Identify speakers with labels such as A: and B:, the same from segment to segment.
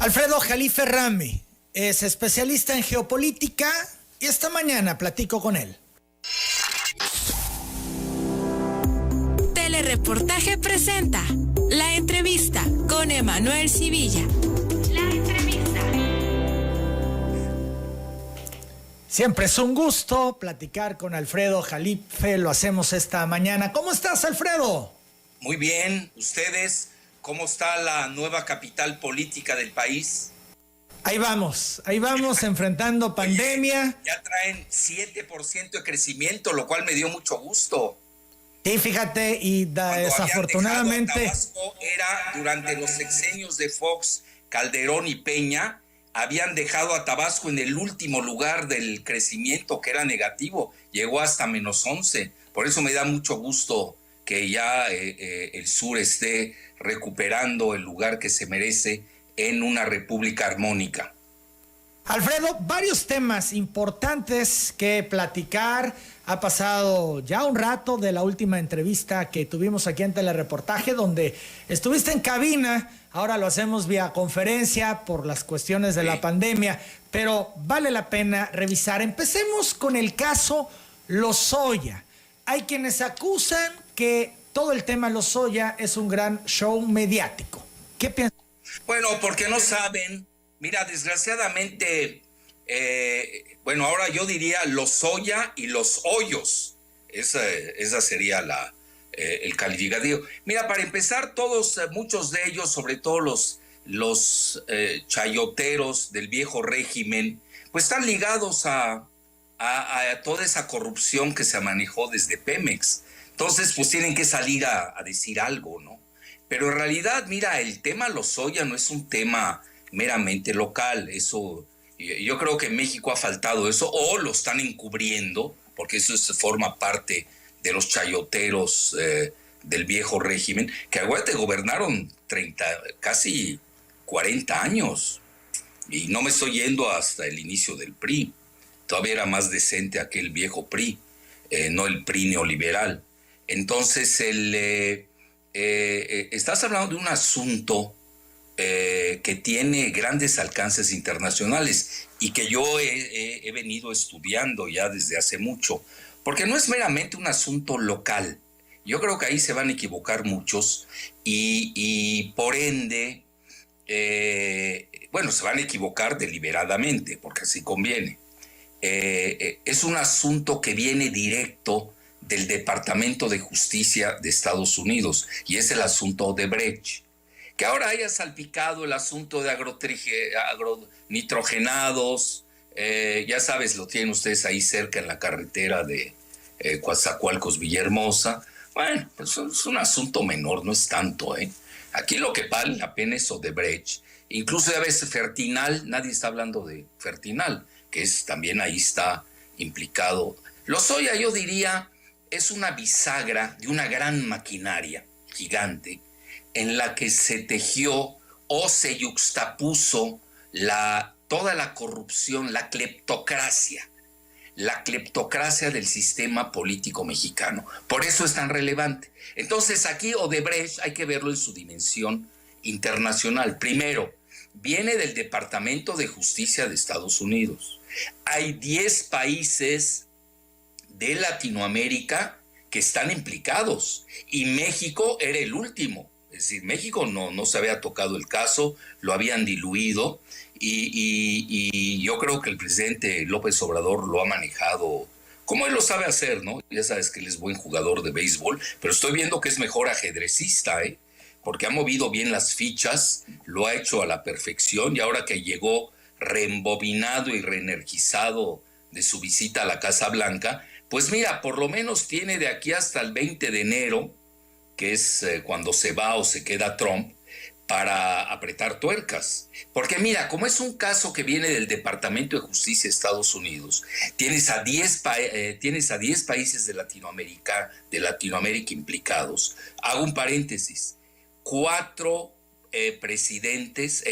A: Alfredo Jalife Rami es especialista en geopolítica y esta mañana platico con él.
B: Telereportaje presenta La Entrevista con Emanuel Civilla. La Entrevista.
A: Siempre es un gusto platicar con Alfredo Jalife, lo hacemos esta mañana. ¿Cómo estás, Alfredo?
C: Muy bien, ¿ustedes? ¿Cómo está la nueva capital política del país?
A: Ahí vamos enfrentando pandemia.
C: Oye, ya traen 7% de crecimiento, lo cual me dio mucho gusto.
A: Sí, fíjate, y desafortunadamente...
C: Tabasco era durante los sexenios de Fox, Calderón y Peña, habían dejado a Tabasco en el último lugar del crecimiento, que era negativo, llegó hasta -11. Por eso me da mucho gusto que ya el sur esté recuperando el lugar que se merece en una república armónica.
A: Alfredo, varios temas importantes que platicar. Ha pasado ya un rato de la última entrevista que tuvimos aquí en Telereportaje, donde estuviste en cabina. Ahora lo hacemos vía conferencia por las cuestiones de la pandemia, pero vale la pena revisar. Empecemos con el caso Lozoya. Hay quienes acusan que todo el tema Lozoya es un gran show mediático. ¿Qué piensas?
C: Bueno, porque no saben. Mira, desgraciadamente, ahora yo diría Lozoya y los hoyos. Esa sería el calificativo. Mira, para empezar, muchos de ellos, sobre todo los chayoteros del viejo régimen, pues están ligados a toda esa corrupción que se manejó desde Pemex. Entonces, pues tienen que salir a decir algo, ¿no? Pero en realidad, mira, el tema Lozoya no es un tema meramente local. Eso, yo creo que en México ha faltado eso, o lo están encubriendo, porque eso forma parte de los chayoteros del viejo régimen, que acuérdate, gobernaron casi 40 años, y no me estoy yendo hasta el inicio del PRI. Todavía era más decente aquel viejo PRI, no el PRI neoliberal. Entonces, estás hablando de un asunto que tiene grandes alcances internacionales y que yo he venido estudiando ya desde hace mucho, porque no es meramente un asunto local. Yo creo que ahí se van a equivocar muchos y por ende, se van a equivocar deliberadamente, porque así conviene. Es un asunto que viene directo del Departamento de Justicia de Estados Unidos, y es el asunto Odebrecht. Que ahora haya salpicado el asunto de agronitrogenados, ya sabes, lo tienen ustedes ahí cerca en la carretera de Coatzacoalcos, Villahermosa. Bueno, pues es un asunto menor, no es tanto, ¿eh? Aquí lo que vale la pena es Odebrecht. Incluso ya ves Fertinal, nadie está hablando de Fertinal, que también ahí está implicado. Lozoya, yo diría, es una bisagra de una gran maquinaria gigante en la que se tejió o se yuxtapuso toda la corrupción, la cleptocracia del sistema político mexicano. Por eso es tan relevante. Entonces aquí Odebrecht hay que verlo en su dimensión internacional. Primero, viene del Departamento de Justicia de Estados Unidos. Hay 10 países de Latinoamérica que están implicados y México era el último. Es decir, México no se había tocado el caso, lo habían diluido y yo creo que el presidente López Obrador lo ha manejado como él lo sabe hacer, ¿no? Ya sabes que él es buen jugador de béisbol, pero estoy viendo que es mejor ajedrecista, porque ha movido bien las fichas, lo ha hecho a la perfección, y ahora que llegó reembobinado y reenergizado de su visita a la Casa Blanca, pues mira, por lo menos tiene de aquí hasta el 20 de enero, que es cuando se va o se queda Trump, para apretar tuercas. Porque mira, como es un caso que viene del Departamento de Justicia de Estados Unidos, tienes a 10 países de Latinoamérica implicados. Hago un paréntesis. 4 expresidentes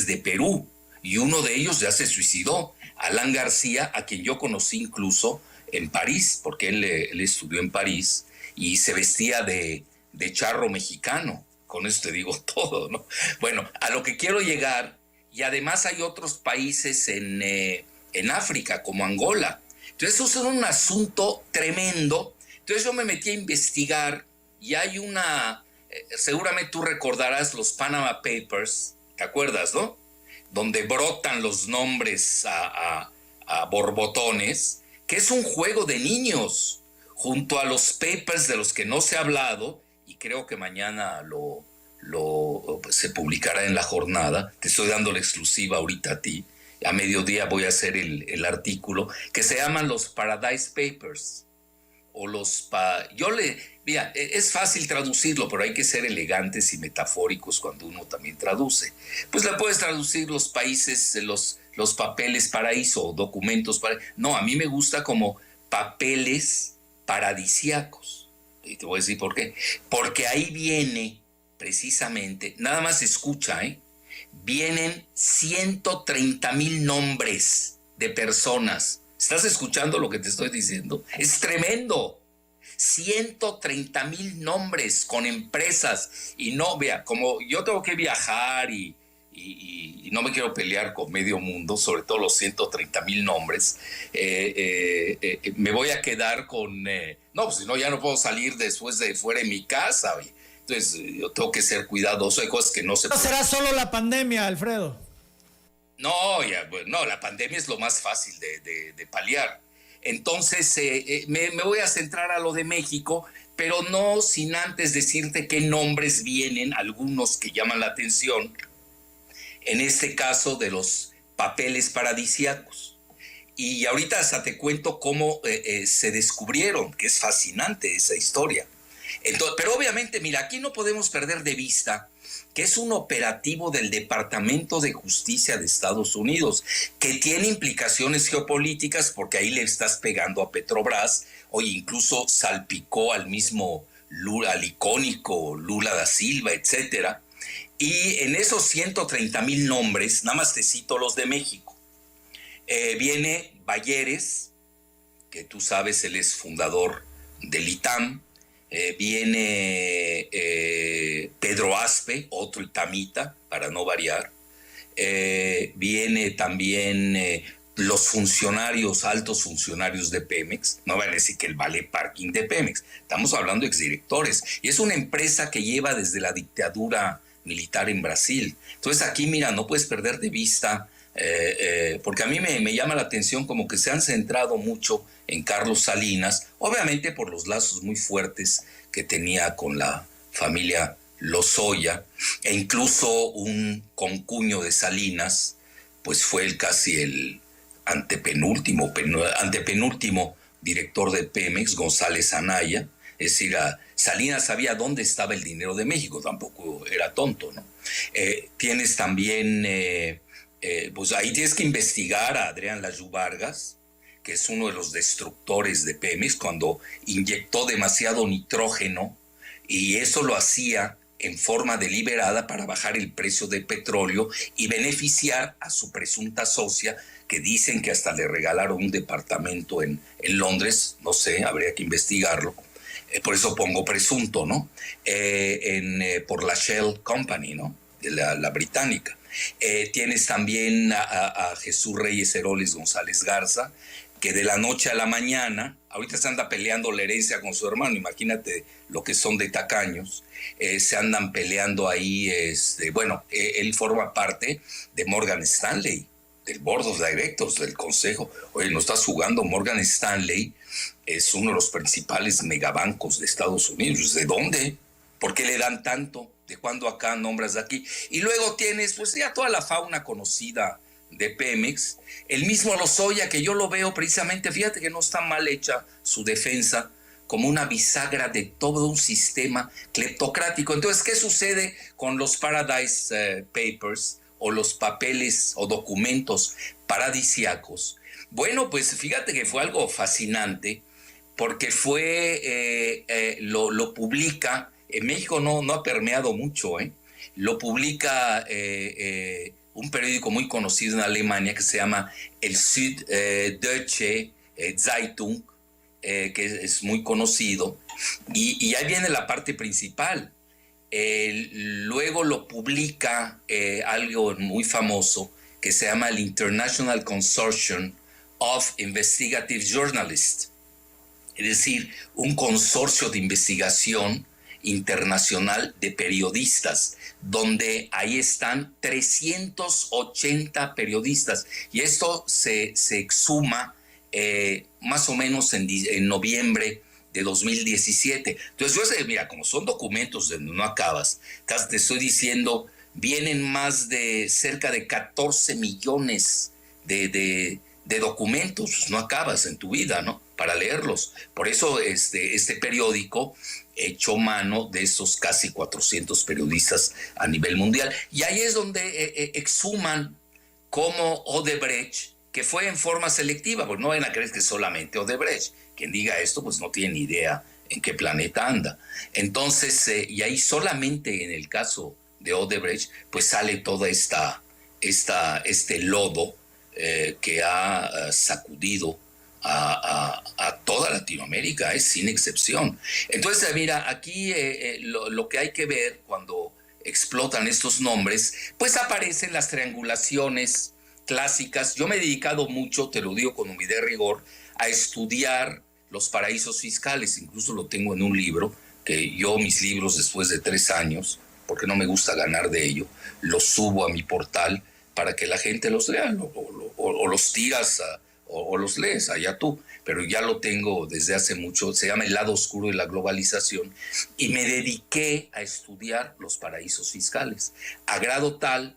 C: de Perú, y uno de ellos ya se suicidó, Alan García, a quien yo conocí incluso en París, porque él estudió en París y se vestía de charro mexicano. Con eso te digo todo, ¿no? Bueno, a lo que quiero llegar, y además hay otros países en África, como Angola. Entonces, eso es un asunto tremendo. Entonces, yo me metí a investigar y hay seguramente tú recordarás los Panama Papers, ¿te acuerdas, no? Donde brotan los nombres a borbotones, que es un juego de niños, junto a los papers de los que no se ha hablado, y creo que mañana se publicará en La Jornada. Te estoy dando la exclusiva ahorita a ti. A mediodía voy a hacer el artículo, que se llaman los Paradise Papers. O mira, es fácil traducirlo, pero hay que ser elegantes y metafóricos cuando uno también traduce. Pues le puedes traducir los países, los papeles paraíso, documentos paraíso. No, a mí me gusta como papeles paradisíacos. Y te voy a decir por qué. Porque ahí viene precisamente, nada más escucha, vienen 130,000 nombres de personas. ¿Estás escuchando lo que te estoy diciendo? Es tremendo. 130,000 nombres con empresas. Y no, vea, como yo tengo que viajar y no me quiero pelear con medio mundo, sobre todo los 130,000 nombres, me voy a quedar con... no, pues si no, ya no puedo salir después de fuera de mi casa. Entonces, yo tengo que ser cuidadoso. Hay cosas que no se...
A: ¿No será solo la pandemia, Alfredo?
C: No, la pandemia es lo más fácil de paliar. Entonces, me voy a centrar a lo de México, pero no sin antes decirte qué nombres vienen, algunos que llaman la atención, en este caso de los papeles paradisíacos. Y ahorita hasta te cuento cómo se descubrieron, que es fascinante esa historia. Entonces, pero obviamente, mira, aquí no podemos perder de vista que es un operativo del Departamento de Justicia de Estados Unidos, que tiene implicaciones geopolíticas, porque ahí le estás pegando a Petrobras, o incluso salpicó al mismo Lula, al icónico Lula da Silva, etcétera. Y en esos 130,000 nombres, nada más te cito los de México, viene Bayeres, que tú sabes, él es fundador del ITAM. Viene Pedro Aspe, otro itamita, para no variar. Viene también los funcionarios, altos funcionarios de Pemex. No van a decir que el valet parking de Pemex. Estamos hablando de exdirectores. Y es una empresa que lleva desde la dictadura militar en Brasil. Entonces aquí, mira, no puedes perder de vista, porque a mí me llama la atención como que se han centrado mucho en Carlos Salinas, obviamente por los lazos muy fuertes que tenía con la familia Lozoya, e incluso un concuño de Salinas, pues fue casi el antepenúltimo director de Pemex, González Anaya. Es decir, Salinas sabía dónde estaba el dinero de México, tampoco era tonto, ¿no? Tienes también, pues ahí tienes que investigar a Adrián Layú Vargas, que es uno de los destructores de Pemex, cuando inyectó demasiado nitrógeno, y eso lo hacía en forma deliberada para bajar el precio del petróleo y beneficiar a su presunta socia, que dicen que hasta le regalaron un departamento en Londres. No sé, habría que investigarlo. Por eso pongo presunto, ¿no? Por la Shell Company, ¿no? De la británica. Tienes también a Jesús Reyes Heroles González Garza, que de la noche a la mañana, ahorita se anda peleando la herencia con su hermano, imagínate lo que son de tacaños, se andan peleando ahí, él forma parte de Morgan Stanley, del Board of Directors, del consejo. Oye, no estás jugando. Morgan Stanley es uno de los principales megabancos de Estados Unidos. ¿De dónde? ¿Por qué le dan tanto? ¿De cuándo acá nombras de aquí? Y luego tienes, pues ya toda la fauna conocida de Pemex, el mismo Lozoya, que yo lo veo precisamente, fíjate que no está mal hecha su defensa, como una bisagra de todo un sistema cleptocrático. Entonces, ¿qué sucede con los Paradise Papers, o los papeles o documentos paradisíacos? Bueno, pues fíjate que fue algo fascinante, porque lo publica, en México no ha permeado mucho, lo publica un periódico muy conocido en Alemania que se llama el Süddeutsche Zeitung, que es muy conocido, y ahí viene la parte principal. luego lo publica algo muy famoso que se llama el International Consortium of Investigative Journalists, es decir, un consorcio de investigación internacional de periodistas, donde ahí están 380 periodistas, y esto se exhuma más o menos en noviembre de 2017. Entonces yo sé, mira, como son documentos de no acabas, te estoy diciendo, vienen más de cerca de 14 millones de documentos, pues no acabas en tu vida, ¿no? Para leerlos. Por eso este periódico echó mano de esos casi 400 periodistas a nivel mundial. Y ahí es donde exhuman cómo Odebrecht, que fue en forma selectiva, pues no van a creer que solamente Odebrecht. Quien diga esto, pues no tiene ni idea en qué planeta anda. Entonces, y ahí solamente en el caso de Odebrecht, pues sale toda este lodo que ha sacudido a toda Latinoamérica, sin excepción. Entonces, mira, aquí lo que hay que ver cuando explotan estos nombres, pues aparecen las triangulaciones clásicas. Yo me he dedicado mucho, te lo digo con humildad y rigor, a estudiar los paraísos fiscales. Incluso lo tengo en un libro, que yo mis libros después de 3 años, porque no me gusta ganar de ello, los subo a mi portal para que la gente los lea, o los tiras o los lees, allá tú, pero ya lo tengo desde hace mucho. Se llama El lado oscuro de la globalización, y me dediqué a estudiar los paraísos fiscales, a grado tal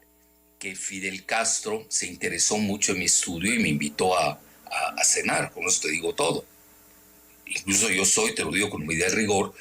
C: que Fidel Castro se interesó mucho en mi estudio y me invitó a cenar. Con eso te digo todo. Incluso yo soy, te lo digo con medida de rigor,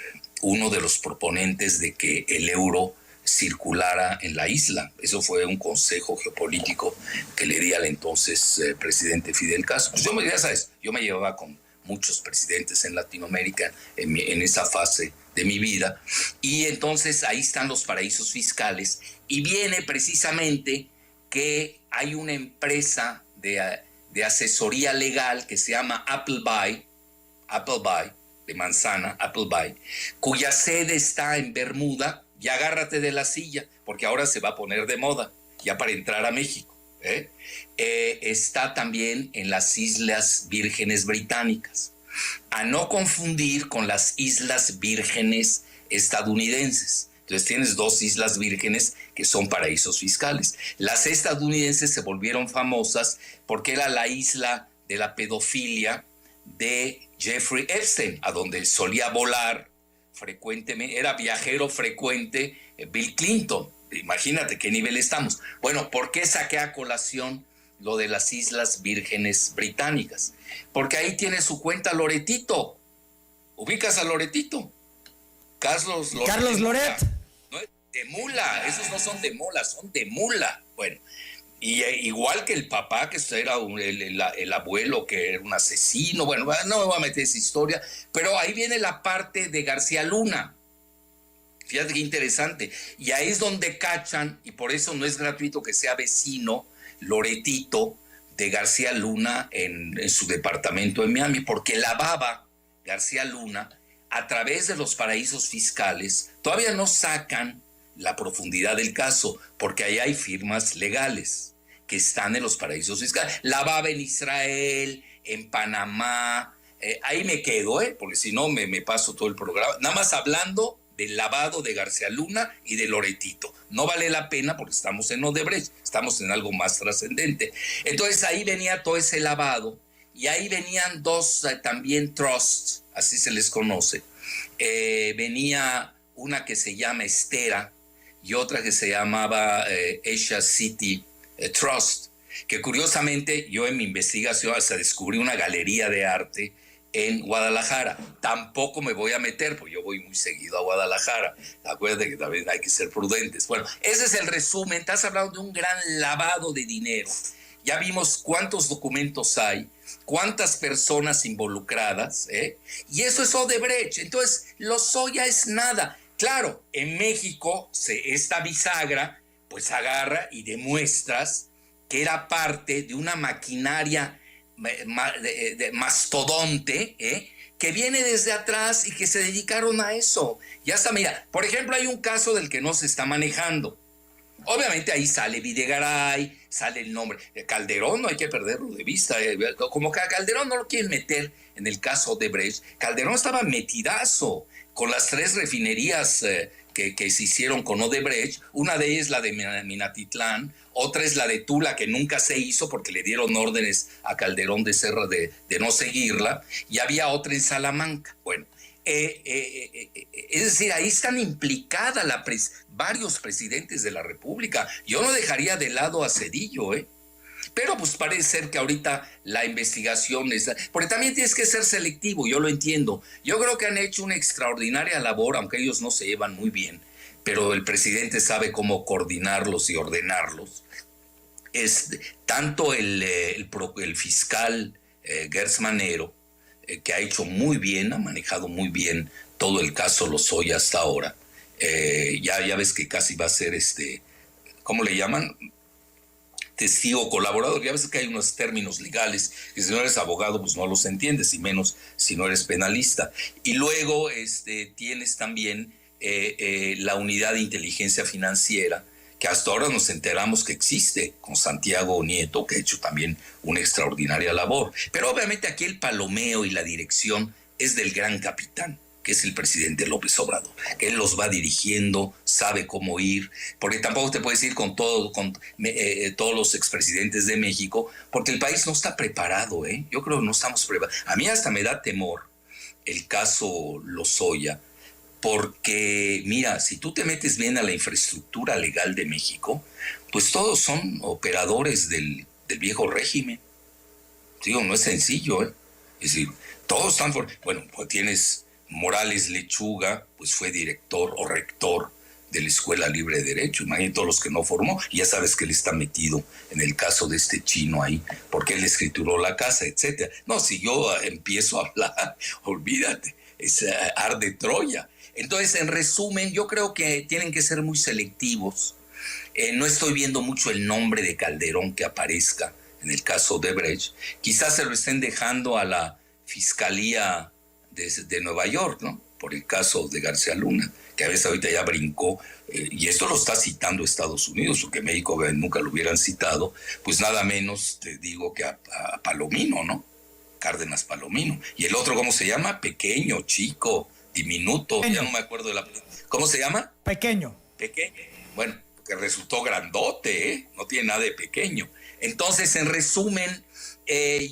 C: uno de los proponentes de que el euro circulara en la isla. Eso fue un consejo geopolítico que le di al entonces presidente Fidel Castro. Pues ya sabes, yo me llevaba con muchos presidentes en Latinoamérica en esa fase de mi vida, y entonces ahí están los paraísos fiscales, y viene precisamente que hay una empresa de asesoría legal que se llama Appleby, de manzana, Appleby, cuya sede está en Bermuda. Y agárrate de la silla, porque ahora se va a poner de moda, ya para entrar a México. Está también en las Islas Vírgenes Británicas, a no confundir con las Islas Vírgenes estadounidenses. Entonces tienes 2 Islas Vírgenes que son paraísos fiscales. Las estadounidenses se volvieron famosas porque era la isla de la pedofilia de Jeffrey Epstein, a donde solía volar frecuentemente, era viajero frecuente Bill Clinton. Imagínate qué nivel estamos. Bueno, ¿por qué saqué a colación lo de las Islas Vírgenes Británicas? Porque ahí tiene su cuenta Loretito. ¿Ubicas a Loretito? Carlos
A: Loret.
C: No es de mula, esos no son de mola, son de mula. Bueno, y igual que el papá, que era el abuelo, que era un asesino. Bueno, no me voy a meter esa historia, pero ahí viene la parte de García Luna. Fíjate qué interesante. Y ahí es donde cachan, y por eso no es gratuito que sea vecino Loretito de García Luna en su departamento en Miami, porque lavaba García Luna a través de los paraísos fiscales. Todavía no sacan la profundidad del caso, porque ahí hay firmas legales que están en los paraísos fiscales. Lavaba en Israel, en Panamá, ahí me quedo, porque si no me paso todo el programa, nada más hablando del lavado de García Luna y de Loretito. No vale la pena porque estamos en Odebrecht, estamos en algo más trascendente. Entonces ahí venía todo ese lavado, y ahí venían 2 también trusts, así se les conoce. Venía una que se llama Estera, y otra que se llamaba Asia City Trust, que curiosamente yo en mi investigación hasta descubrí una galería de arte en Guadalajara. Tampoco me voy a meter, porque yo voy muy seguido a Guadalajara. Acuérdate que también hay que ser prudentes. Bueno, ese es el resumen. Estás hablando de un gran lavado de dinero. Ya vimos cuántos documentos hay, cuántas personas involucradas, y eso es Odebrecht. Entonces, Lozoya es nada. Claro, en México esta bisagra pues agarra y demuestras que era parte de una maquinaria mastodonte, que viene desde atrás y que se dedicaron a eso. Ya está, mira, por ejemplo, hay un caso del que no se está manejando. Obviamente ahí sale Videgaray, sale el nombre. Calderón no hay que perderlo de vista. Como que a Calderón no lo quieren meter en el caso de Brecht. Calderón estaba metidazo con las 3 refinerías que se hicieron con Odebrecht. Una de ellas es la de Minatitlán, otra es la de Tula, que nunca se hizo porque le dieron órdenes a Calderón de no seguirla, y había otra en Salamanca. Bueno, es decir, ahí están implicadas varios presidentes de la República. Yo no dejaría de lado a Zedillo, pero pues parece ser que ahorita la investigación está... Porque también tienes que ser selectivo, yo lo entiendo. Yo creo que han hecho una extraordinaria labor, aunque ellos no se llevan muy bien, pero el presidente sabe cómo coordinarlos y ordenarlos. Tanto el fiscal Gertz Manero, que ha hecho muy bien, ha manejado muy bien todo el caso Lozoya hasta ahora. Ya ves que casi va a ser ¿cómo le llaman? Testigo colaborador. Ya ves que hay unos términos legales que si no eres abogado pues no los entiendes, y menos si no eres penalista. Y luego tienes también la unidad de inteligencia financiera, que hasta ahora nos enteramos que existe, con Santiago Nieto, que ha hecho también una extraordinaria labor. Pero obviamente aquí el palomeo y la dirección es del gran capitán, que es el presidente López Obrador. Él los va dirigiendo, sabe cómo ir, porque tampoco te puedes ir con todos los expresidentes de México, porque el país no está preparado, Yo creo que no estamos preparados. A mí hasta me da temor el caso Lozoya, porque, mira, si tú te metes bien a la infraestructura legal de México, pues todos son operadores del viejo régimen. Digo, no es sencillo, Es decir, todos están... Bueno, pues tienes... Morales Lechuga, pues fue director o rector de la Escuela Libre de Derecho. Imagínate todos los que no formó, y ya sabes que él está metido en el caso de este chino ahí, porque él escrituró la casa, etcétera. No, si yo empiezo a hablar, olvídate, es arde Troya. Entonces, en resumen, yo creo que tienen que ser muy selectivos. No estoy viendo mucho el nombre de Calderón que aparezca en el caso de Brecht. Quizás se lo estén dejando a la Fiscalía de Nueva York, ¿no? Por el caso de García Luna, que a veces ahorita ya brincó, y esto lo está citando Estados Unidos, porque México nunca lo hubieran citado, pues nada menos te digo que a Palomino, ¿no? Cárdenas Palomino. Y el otro, ¿cómo se llama? Pequeño, chico, diminuto, ya no me acuerdo de la... ¿Cómo se llama?
A: Pequeño.
C: Bueno, que resultó grandote, No tiene nada de pequeño. Entonces, en resumen,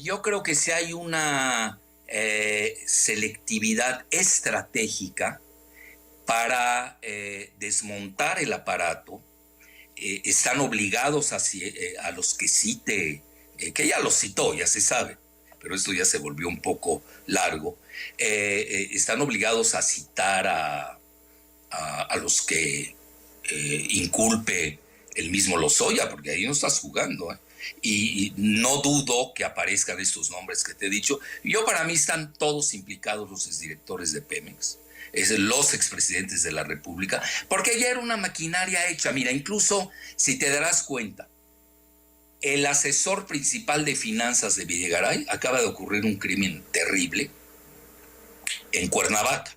C: yo creo que si hay una... selectividad estratégica para desmontar el aparato. Están obligados a los que cite, que ya los citó, ya se sabe, pero esto ya se volvió un poco largo. Están obligados a citar a los que inculpe el mismo Lozoya, porque ahí no estás jugando, Y no dudo que aparezcan estos nombres que te he dicho. Para mí están todos implicados los exdirectores de Pemex, los expresidentes de la República, porque ya era una maquinaria hecha. Mira, incluso si te darás cuenta, el asesor principal de finanzas de Videgaray acaba de ocurrir un crimen terrible en Cuernavaca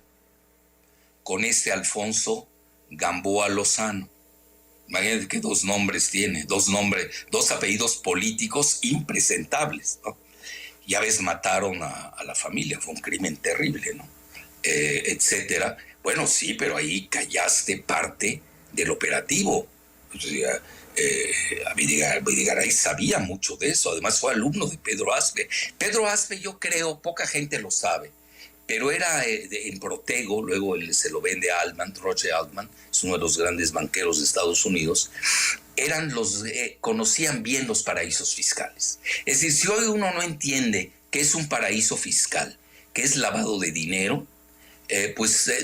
C: con Alfonso Gamboa Lozano. Imagínate que 2 nombres tiene, 2 apellidos políticos impresentables, ¿no? Ya ves, mataron a la familia, fue un crimen terrible, ¿no? Etcétera. Bueno, sí, pero ahí callaste parte del operativo. O sea, Videgaray sabía mucho de eso, además fue alumno de Pedro Aspe. Pedro Aspe, yo creo, poca gente lo sabe, pero era en Protego, luego se lo vende a Altman, Roche Altman, es uno de los grandes banqueros de Estados Unidos. Conocían bien los paraísos fiscales. Es decir, si hoy uno no entiende qué es un paraíso fiscal, qué es lavado de dinero,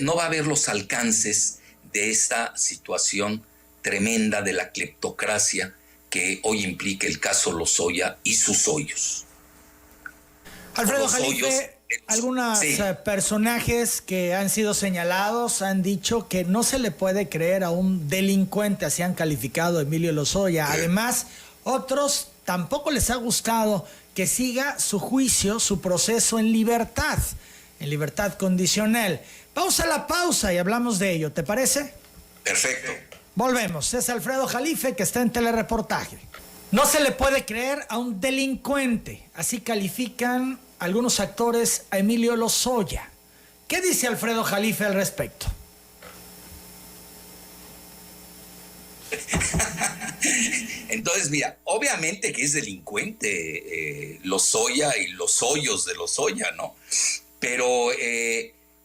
C: no va a haber los alcances de esta situación tremenda de la cleptocracia que hoy implica el caso Lozoya y sus hoyos.
A: Alfredo Jalife, algunos personajes que han sido señalados han dicho que no se le puede creer a un delincuente, así han calificado a Emilio Lozoya. Además, otros tampoco les ha gustado que siga su juicio, su proceso en libertad. en libertad condicional. Vamos a la pausa y hablamos de ello, ¿te parece?
C: Perfecto.
A: Volvemos. Es Alfredo Jalife, que está en Telereportaje. No se le puede creer a un delincuente. Así califican algunos actores a Emilio Lozoya. ¿Qué dice Alfredo Jalife al respecto?
C: Entonces, mira, obviamente que es delincuente Lozoya y los hoyos de Lozoya, ¿no? Pero,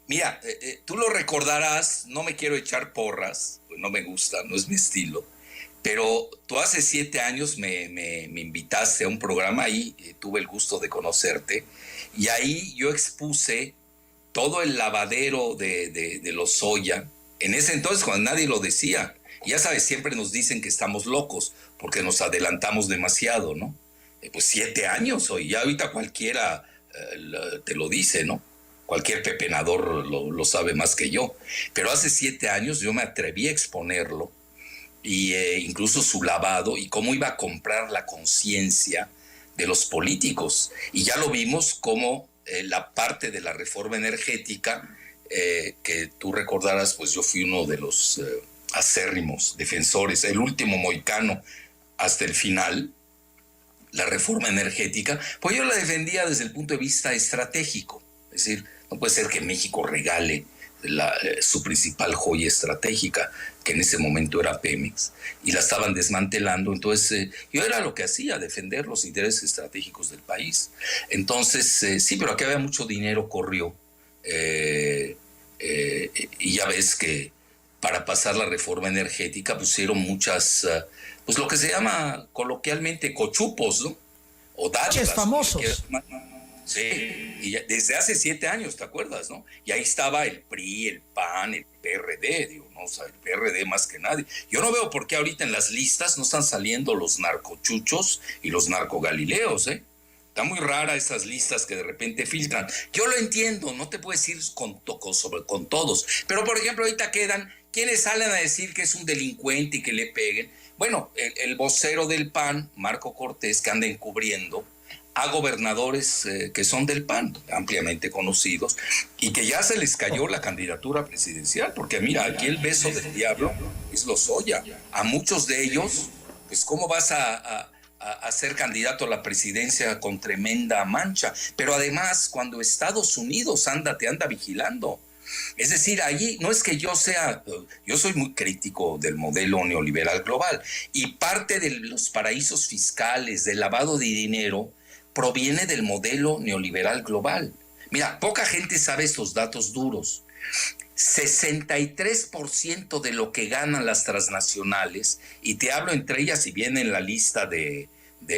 C: mira, tú lo recordarás, no me quiero echar porras, no me gusta, no es mi estilo, pero tú hace 7 años me invitaste a un programa ahí, tuve el gusto de conocerte, y ahí yo expuse todo el lavadero de Lozoya, en ese entonces cuando nadie lo decía. Ya sabes, siempre nos dicen que estamos locos porque nos adelantamos demasiado, ¿no? Pues 7 años hoy, ya ahorita cualquiera te lo dice, ¿no? Cualquier pepenador lo sabe más que yo. Pero hace 7 años yo me atreví a exponerlo, y incluso su lavado y cómo iba a comprar la conciencia de los políticos. Y ya lo vimos como la parte de la reforma energética, que tú recordarás, pues yo fui uno de los acérrimos defensores, el último mohicano hasta el final, la reforma energética, pues yo la defendía desde el punto de vista estratégico. Es decir, no puede ser que México regale su principal joya estratégica, que en ese momento era Pemex, y la estaban desmantelando. Entonces yo era lo que hacía, defender los intereses estratégicos del país. Entonces sí, pero aquí había mucho dinero, corrió, y ya ves que para pasar la reforma energética pusieron muchas, pues lo que se llama coloquialmente cochupos, ¿no? O dádivas.
A: Famosos.
C: Sí, y desde hace 7 años, ¿te acuerdas, no? Y ahí estaba el PRI, el PAN, el PRD, digo, no, o sea, el PRD más que nadie. Yo no veo por qué ahorita en las listas no están saliendo los narcochuchos y los narcogalileos, ¿eh? Está muy rara esas listas que de repente filtran. Yo lo entiendo, no te puedes ir con todos. Pero, por ejemplo, ahorita quedan quienes salen a decir que es un delincuente y que le peguen. Bueno, el vocero del PAN, Marco Cortés, que anda encubriendo a gobernadores que son del PAN, ampliamente conocidos, y que ya se les cayó la candidatura presidencial, porque mira, aquí el beso del diablo es Lozoya. A muchos de ellos, pues ¿cómo vas a ser candidato a la presidencia con tremenda mancha? Pero además, cuando Estados Unidos te anda vigilando. Es decir, allí no es que yo soy muy crítico del modelo neoliberal global, y parte de los paraísos fiscales, del lavado de dinero, proviene del modelo neoliberal global. Mira, poca gente sabe estos datos duros. 63% de lo que ganan las transnacionales, y te hablo entre ellas y viene en la lista de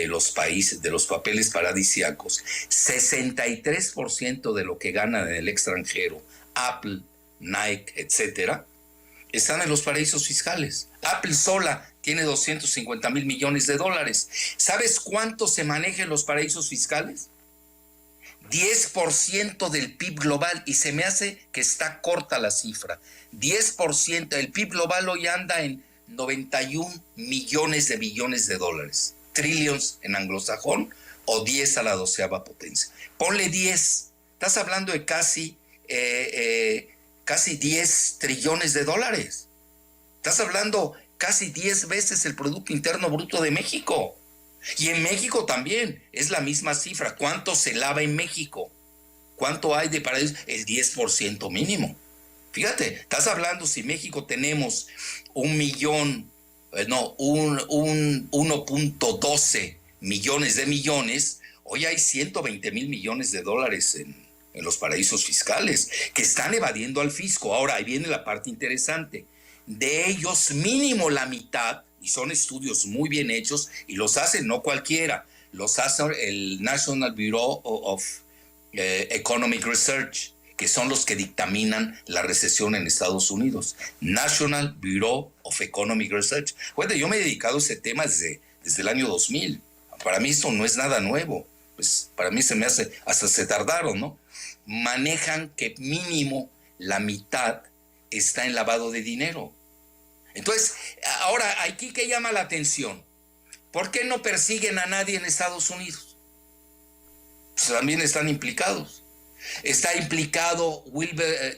C: los países, de los papeles paradisíacos, 63% de lo que ganan en el extranjero, Apple, Nike, etcétera, están en los paraísos fiscales. Apple sola tiene 250 mil millones de dólares. ¿Sabes cuánto se maneja en los paraísos fiscales? 10% del PIB global, y se me hace que está corta la cifra. 10%, el PIB global hoy anda en 91 millones de billones de dólares. Trillions en anglosajón, o 10 a la 12ª potencia. Ponle 10, estás hablando de casi 10 trillones de dólares. Estás hablando casi 10 veces el Producto Interno Bruto de México. Y en México también es la misma cifra. ¿Cuánto se lava en México? ¿Cuánto hay de paraísos? El 10% mínimo. Fíjate, estás hablando, si México tenemos 1.12 millones de millones, hoy hay 120 mil millones de dólares en los paraísos fiscales, que están evadiendo al fisco. Ahora, ahí viene la parte interesante. De ellos, mínimo la mitad, y son estudios muy bien hechos, y los hace no cualquiera, los hace el National Bureau of Economic Research, que son los que dictaminan la recesión en Estados Unidos. National Bureau of Economic Research. Bueno, yo me he dedicado a ese tema desde el año 2000. Para mí esto no es nada nuevo. Pues para mí se me hace, hasta se tardaron, ¿no? Manejan que mínimo la mitad está en lavado de dinero. Entonces, ahora, aquí que llama la atención, ¿por qué no persiguen a nadie en Estados Unidos? Pues también están implicados. Está implicado,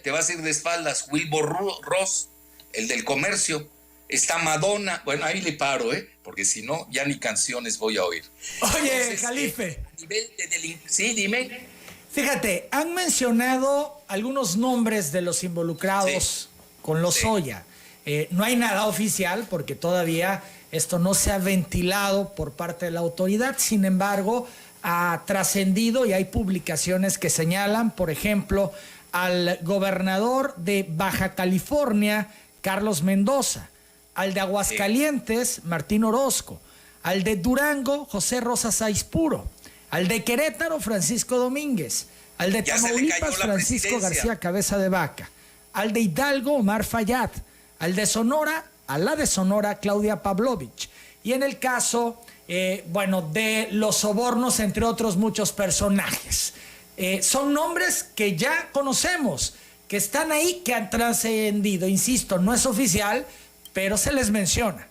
C: te vas a ir de espaldas, Wilbur Ross, el del comercio. Está Madonna. Bueno, ahí le paro, porque si no, ya ni canciones voy a oír.
A: Oye, entonces, Jalife.
C: A nivel sí, dime.
A: Fíjate, han mencionado algunos nombres de los involucrados con Lozoya. No hay nada oficial porque todavía esto no se ha ventilado por parte de la autoridad. Sin embargo, ha trascendido y hay publicaciones que señalan, por ejemplo, al gobernador de Baja California, Carlos Mendoza, al de Aguascalientes, Martín Orozco, al de Durango, José Rosa Sáiz Puro, al de Querétaro, Francisco Domínguez, al de Tamaulipas, Francisco García Cabeza de Vaca, al de Hidalgo, Omar Fayad, al de Sonora, a la de Sonora, Claudia Pavlovich. Y en el caso, de los sobornos, entre otros muchos personajes. Son nombres que ya conocemos, que están ahí, que han trascendido. Insisto, no es oficial, pero se les menciona.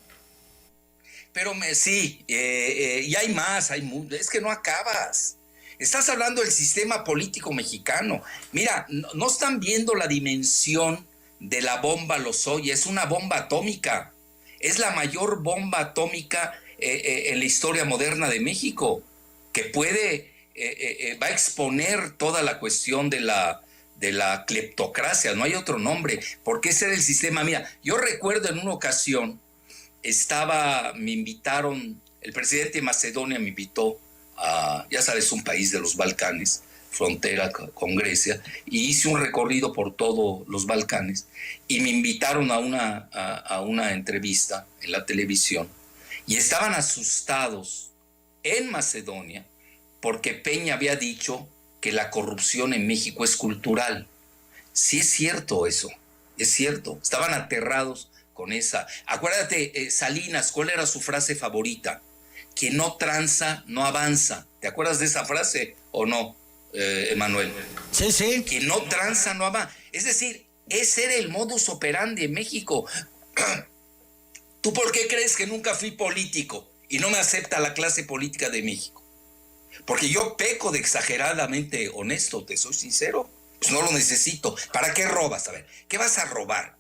C: Pero sí, y hay más, es que no acabas. Estás hablando del sistema político mexicano. Mira, no están viendo la dimensión de la bomba Lozoya. Es una bomba atómica. Es la mayor bomba atómica en la historia moderna de México, que va a exponer toda la cuestión de la cleptocracia. No hay otro nombre, porque ese era el sistema. Mira, yo recuerdo en una ocasión, me invitaron, el presidente de Macedonia me invitó a, ya sabes, un país de los Balcanes, frontera con Grecia, y hice un recorrido por todos los Balcanes, y me invitaron a una entrevista en la televisión, y estaban asustados en Macedonia porque Peña había dicho que la corrupción en México es cultural. Sí es cierto eso, es cierto, estaban aterrados con esa. Acuérdate, Salinas, ¿cuál era su frase favorita? Que no tranza, no avanza. ¿Te acuerdas de esa frase o no, Emanuel?
A: Sí, sí.
C: Que no tranza, no avanza. Es decir, ese era el modus operandi en México. ¿Tú por qué crees que nunca fui político y no me acepta la clase política de México? Porque yo peco de exageradamente honesto, te soy sincero. Pues no lo necesito. ¿Para qué robas? A ver, ¿qué vas a robar?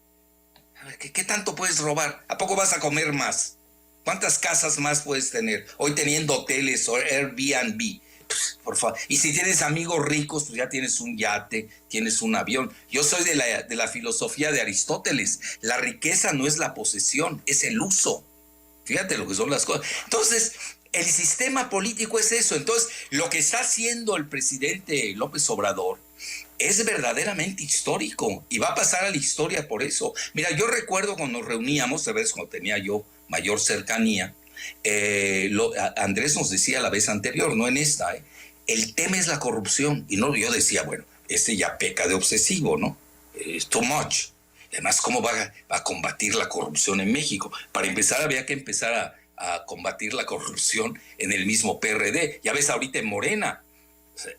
C: A ver, ¿qué tanto puedes robar? ¿A poco vas a comer más? ¿Cuántas casas más puedes tener? Hoy teniendo hoteles o Airbnb. Pues, por favor. Y si tienes amigos ricos, pues ya tienes un yate, tienes un avión. Yo soy de la filosofía de Aristóteles. La riqueza no es la posesión, es el uso. Fíjate lo que son las cosas. Entonces, el sistema político es eso. Entonces, lo que está haciendo el presidente López Obrador es verdaderamente histórico y va a pasar a la historia por eso. Mira, yo recuerdo cuando nos reuníamos, a veces cuando tenía yo mayor cercanía, Andrés nos decía la vez anterior, no en esta, el tema es la corrupción. Y no, yo decía, bueno, este ya peca de obsesivo, ¿no? Es too much. Además, ¿cómo va a combatir la corrupción en México? Para empezar, había que empezar a combatir la corrupción en el mismo PRD. Ya ves, ahorita en Morena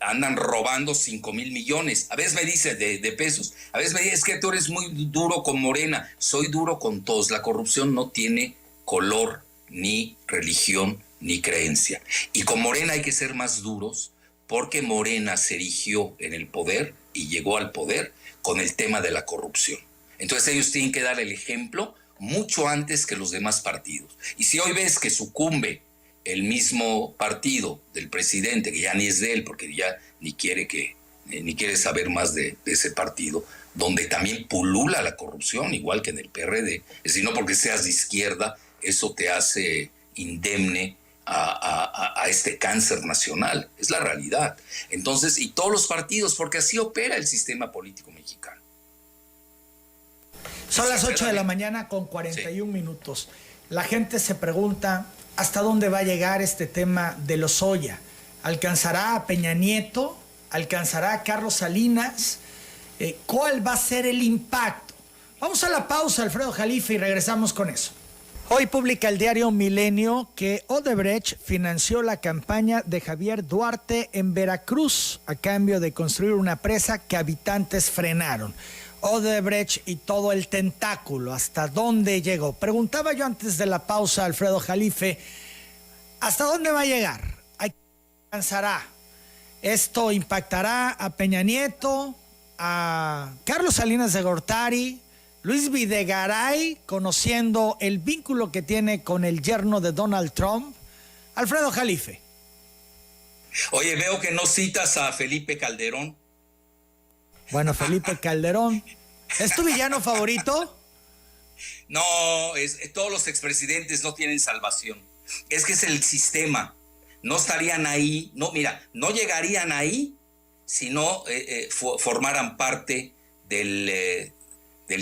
C: andan robando 5,000 millones. A veces me dice de pesos. A veces me dice, es que tú eres muy duro con Morena. Soy duro con todos. La corrupción no tiene color, ni religión, ni creencia. Y con Morena hay que ser más duros porque Morena se erigió en el poder y llegó al poder con el tema de la corrupción. Entonces ellos tienen que dar el ejemplo mucho antes que los demás partidos. Y si hoy ves que sucumbe el mismo partido del presidente, que ya ni es de él, porque ya ni quiere saber más de ese partido, donde también pulula la corrupción, igual que en el PRD, es decir, no porque seas de izquierda, eso te hace indemne a este cáncer nacional, es la realidad. Entonces, y todos los partidos, porque así opera el sistema político mexicano.
A: Son las 8 de la mañana con 41 minutos. La gente se pregunta hasta dónde va a llegar este tema de Lozoya. ¿Alcanzará a Peña Nieto? ¿Alcanzará a Carlos Salinas? ¿Cuál va a ser el impacto? Vamos a la pausa, Alfredo Jalife, y regresamos con eso. Hoy publica el diario Milenio que Odebrecht financió la campaña de Javier Duarte en Veracruz a cambio de construir una presa que habitantes frenaron. Odebrecht y todo el tentáculo, ¿hasta dónde llegó? Preguntaba yo antes de la pausa, Alfredo Jalife, ¿hasta dónde va a llegar? ¿Alcanzará Esto impactará a Peña Nieto, a Carlos Salinas de Gortari, Luis Videgaray, conociendo el vínculo que tiene con el yerno de Donald Trump, Alfredo Jalife.
C: Oye, veo que no citas a Felipe Calderón.
A: Bueno, Felipe Calderón, ¿es tu villano favorito?
C: No, todos los expresidentes no tienen salvación. Es que es el sistema. No estarían ahí, no, mira, no llegarían ahí si no formaran parte del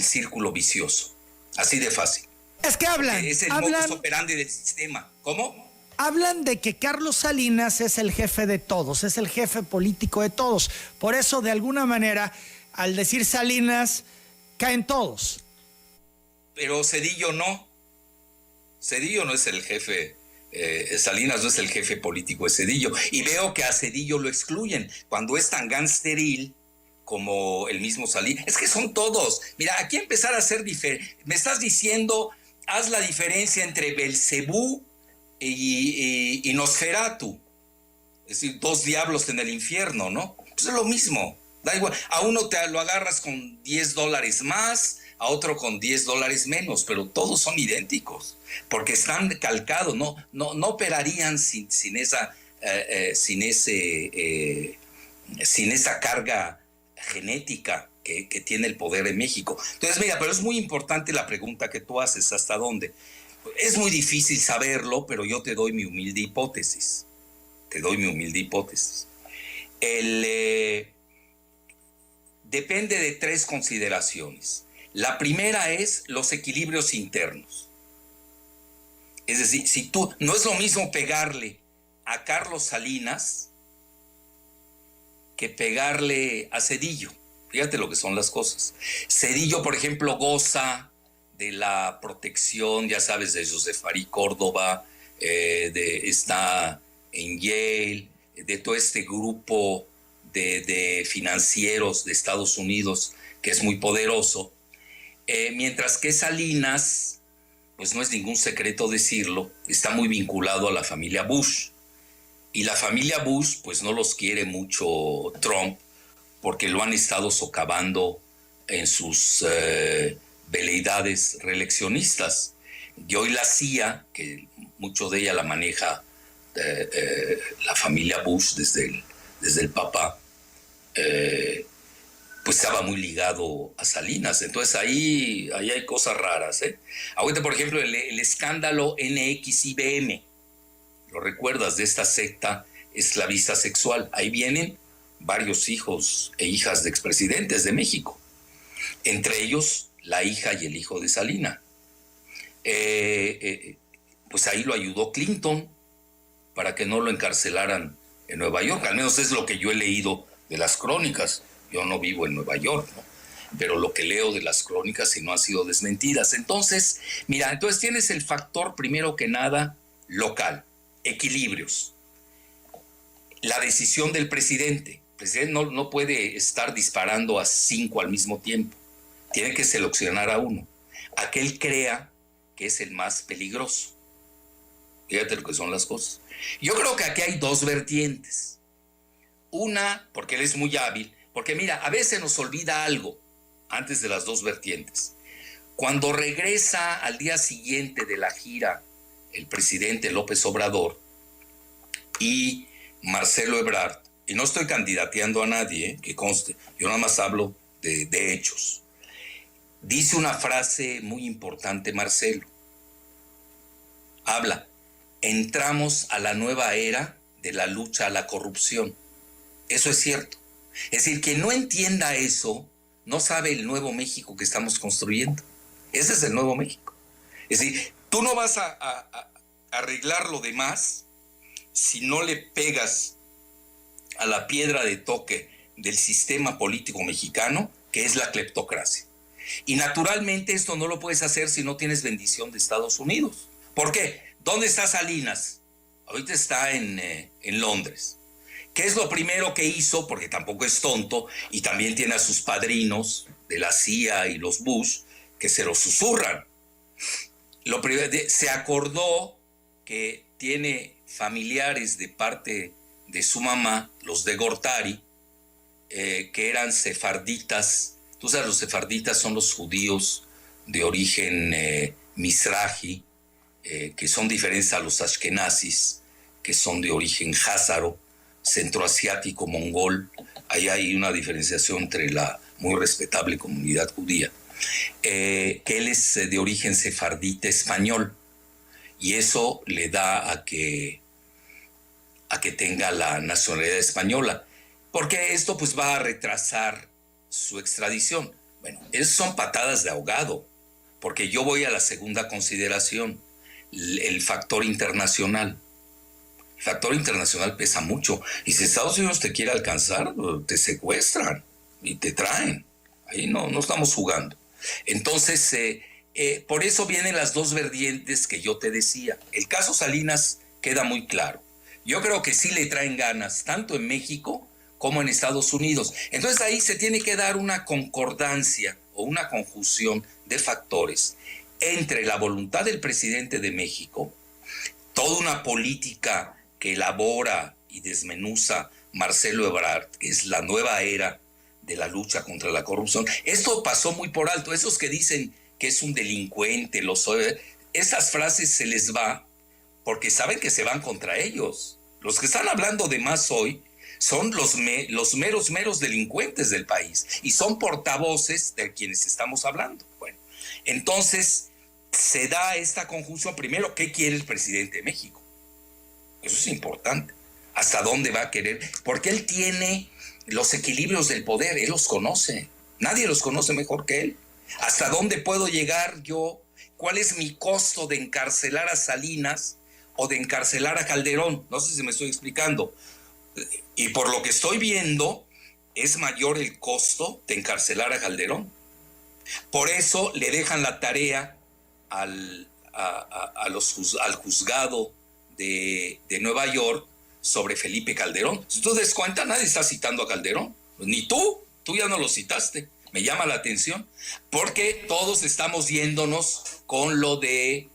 C: círculo vicioso. Así de fácil.
A: Es que hablan.
C: Es el modus operandi del sistema. ¿Cómo?
A: Hablan de que Carlos Salinas es el jefe de todos, es el jefe político de todos. Por eso, de alguna manera, al decir Salinas, caen todos.
C: Pero Zedillo no. Zedillo no es el jefe. Salinas no es el jefe político de Zedillo. Y veo que a Zedillo lo excluyen. Cuando es tan gangsteril como el mismo Salinas. Es que son todos. Mira, aquí empezar a hacer diferente. Me estás diciendo, haz la diferencia entre Belcebú y Nosferatu. Es decir, dos diablos en el infierno, ¿no? Pues es lo mismo. Da igual. A uno te lo agarras con $10 más, a otro con $10 menos, pero todos son idénticos, porque están calcados, no operarían sin esa carga genética que tiene el poder en México. Entonces, mira, pero es muy importante la pregunta que tú haces, ¿hasta dónde? Es muy difícil saberlo, pero yo te doy mi humilde hipótesis. Depende de tres consideraciones. La primera es los equilibrios internos. Es decir, si tú, no es lo mismo pegarle a Carlos Salinas que pegarle a Zedillo. Fíjate lo que son las cosas. Zedillo, por ejemplo, goza de la protección, ya sabes, de José Farí Córdoba, está en Yale, de todo este grupo de financieros de Estados Unidos, que es muy poderoso. Mientras que Salinas, pues no es ningún secreto decirlo, está muy vinculado a la familia Bush. Y la familia Bush, pues no los quiere mucho Trump, porque lo han estado socavando en sus veleidades reeleccionistas. Y hoy la CIA, que mucho de ella la maneja la familia Bush desde el papá, pues estaba muy ligado a Salinas. Entonces ahí hay cosas raras. Ahorita, por ejemplo, el escándalo NX-IBM, ¿lo recuerdas? De esta secta esclavista sexual. Ahí vienen varios hijos e hijas de expresidentes de México, entre ellos la hija y el hijo de Salinas. Pues ahí lo ayudó Clinton para que no lo encarcelaran en Nueva York. Al menos es lo que yo he leído de las crónicas. Yo no vivo en Nueva York, ¿no? Pero lo que leo de las crónicas y no han sido desmentidas. Entonces, mira, entonces tienes el factor, primero que nada, local, equilibrios. La decisión del presidente. El presidente no puede estar disparando a 5 al mismo tiempo. Tiene que seleccionar a uno. A que él crea que es el más peligroso. Fíjate lo que son las cosas. Yo creo que aquí hay dos vertientes. Una, porque él es muy hábil, porque mira, a veces nos olvida algo antes de las dos vertientes. Cuando regresa al día siguiente de la gira el presidente López Obrador y Marcelo Ebrard, y no estoy candidateando a nadie, que conste, yo nada más hablo de hechos, dice una frase muy importante Marcelo. Habla, entramos a la nueva era de la lucha a la corrupción. Eso es cierto. Es decir, quien no entienda eso, no sabe el nuevo México que estamos construyendo. Ese es el nuevo México. Es decir, tú no vas a arreglar lo demás si no le pegas a la piedra de toque del sistema político mexicano, que es la cleptocracia. Y naturalmente esto no lo puedes hacer si no tienes bendición de Estados Unidos. ¿Por qué? ¿Dónde está Salinas? Ahorita está en Londres. ¿Qué es lo primero que hizo? Porque tampoco es tonto y también tiene a sus padrinos de la CIA y los Bush que se lo susurran. Lo primero, se acordó que tiene familiares de parte de su mamá los de Gortari, que eran sefarditas. Tú sabes, los sefarditas son los judíos de origen mizrahi, que son diferentes a los ashkenazis, que son de origen házaro, centroasiático, mongol. Ahí hay una diferenciación entre la muy respetable comunidad judía. Que él es de origen sefardita español, y eso le da a que tenga la nacionalidad española, porque esto pues va a retrasar su extradición. Bueno, esas son patadas de ahogado, porque yo voy a la segunda consideración, el factor internacional. El factor internacional pesa mucho, y si Estados Unidos te quiere alcanzar, te secuestran y te traen. Ahí no estamos jugando. Entonces, por eso vienen las dos vertientes que yo te decía. El caso Salinas queda muy claro. Yo creo que sí le traen ganas, tanto en México como en Estados Unidos. Entonces ahí se tiene que dar una concordancia o una conjunción de factores entre la voluntad del presidente de México, toda una política que elabora y desmenuza Marcelo Ebrard, que es la nueva era de la lucha contra la corrupción. Esto pasó muy por alto. Esos que dicen que es un delincuente, esas frases se les va porque saben que se van contra ellos. Los que están hablando de más hoy son los meros delincuentes del país y son portavoces de quienes estamos hablando. Bueno, entonces se da esta conjunción. Primero, ¿qué quiere el presidente de México? Eso es importante. ¿Hasta dónde va a querer? Porque él tiene los equilibrios del poder, él los conoce. Nadie los conoce mejor que él. ¿Hasta dónde puedo llegar yo? ¿Cuál es mi costo de encarcelar a Salinas o de encarcelar a Calderón? No sé si me estoy explicando. Y por lo que estoy viendo, es mayor el costo de encarcelar a Calderón. Por eso le dejan la tarea al juzgado de Nueva York sobre Felipe Calderón. Si tú te das cuenta, nadie está citando a Calderón. Ni tú ya no lo citaste. Me llama la atención, porque todos estamos yéndonos con lo de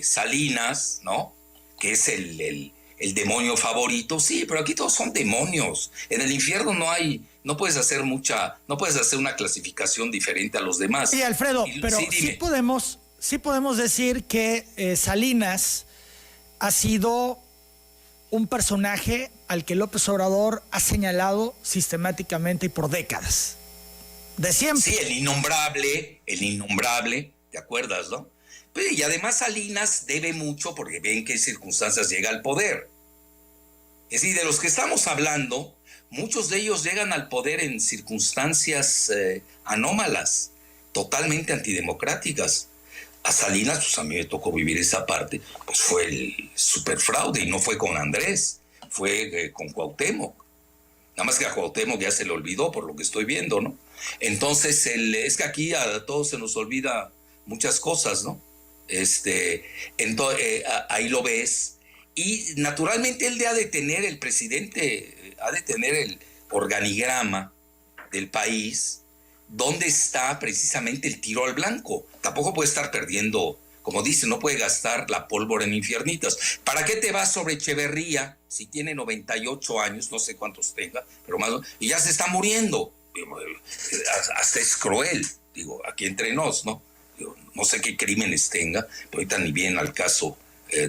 C: Salinas, ¿no? Que es el demonio favorito. Sí, pero aquí todos son demonios. En el infierno no puedes hacer una clasificación diferente a los demás.
A: Sí, Alfredo, pero sí podemos decir que Salinas ha sido un personaje al que López Obrador ha señalado sistemáticamente y por décadas. De siempre.
C: Sí, el innombrable, ¿te acuerdas, no? Y además Salinas debe mucho porque ve en qué circunstancias llega al poder. Es decir, de los que estamos hablando, muchos de ellos llegan al poder en circunstancias anómalas, totalmente antidemocráticas. A Salinas, pues a mí me tocó vivir esa parte, pues fue el superfraude, y no fue con Andrés, fue con Cuauhtémoc. Nada más que a Cuauhtémoc ya se le olvidó por lo que estoy viendo, ¿no? Entonces, es que aquí a todos se nos olvida muchas cosas, ¿no? Ahí lo ves. Y naturalmente el presidente ha de tener el organigrama del país, donde está precisamente el tiro al blanco. Tampoco puede estar perdiendo, como dice, no puede gastar la pólvora en infiernitas. ¿Para qué te vas sobre Echeverría si tiene 98 años, no sé cuántos tenga, pero más, y ya se está muriendo? Hasta es cruel, digo, aquí entre nos, ¿no? Digo, no sé qué crímenes tenga, pero ahorita ni bien al caso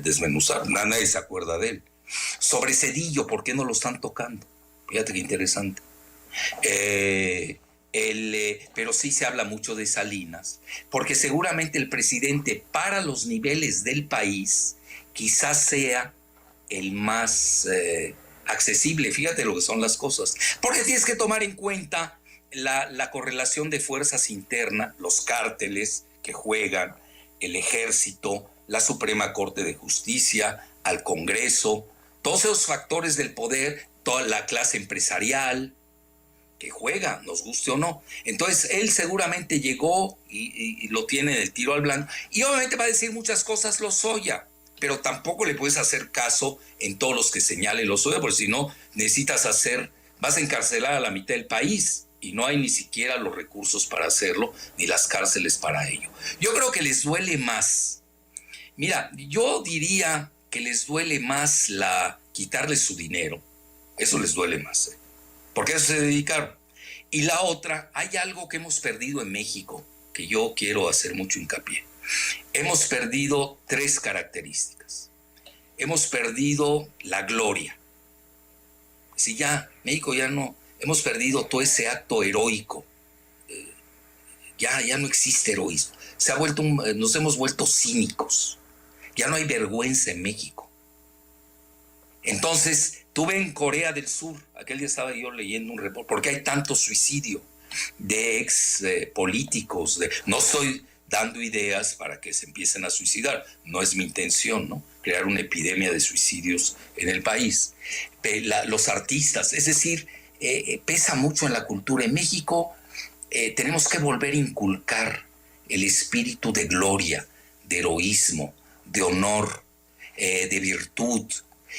C: desmenuzar, nadie se acuerda de él. Sobre Zedillo, ¿por qué no lo están tocando? Fíjate qué interesante. Pero sí se habla mucho de Salinas, porque seguramente el presidente para los niveles del país quizás sea el más accesible. Fíjate lo que son las cosas, porque tienes que tomar en cuenta la correlación de fuerzas internas, los cárteles que juegan, el ejército, la Suprema Corte de Justicia, al Congreso, todos esos factores del poder, toda la clase empresarial que juega, nos guste o no. Entonces él seguramente llegó y lo tiene del tiro al blanco, y obviamente va a decir muchas cosas Lozoya, pero tampoco le puedes hacer caso en todos los que señale Lozoya, porque si no vas a encarcelar a la mitad del país, y no hay ni siquiera los recursos para hacerlo, ni las cárceles para ello. Yo creo que les duele más. Mira, yo diría que les duele más quitarles su dinero, Eso les duele más, porque a eso se dedicaron. Y la otra, hay algo que hemos perdido en México, que yo quiero hacer mucho hincapié. Hemos perdido 3 características. Hemos perdido la gloria. Si ya, México ya no, hemos perdido todo ese acto heroico. Ya no existe heroísmo. Nos hemos vuelto cínicos. Ya no hay vergüenza en México. Entonces, tuve en Corea del Sur, aquel día estaba yo leyendo un reporte, ¿por qué hay tanto suicidio de ex políticos? No estoy dando ideas para que se empiecen a suicidar, no es mi intención, ¿no? Crear una epidemia de suicidios en el país. Los artistas, es decir, pesa mucho en la cultura. En México tenemos que volver a inculcar el espíritu de gloria, de heroísmo, de honor, de virtud.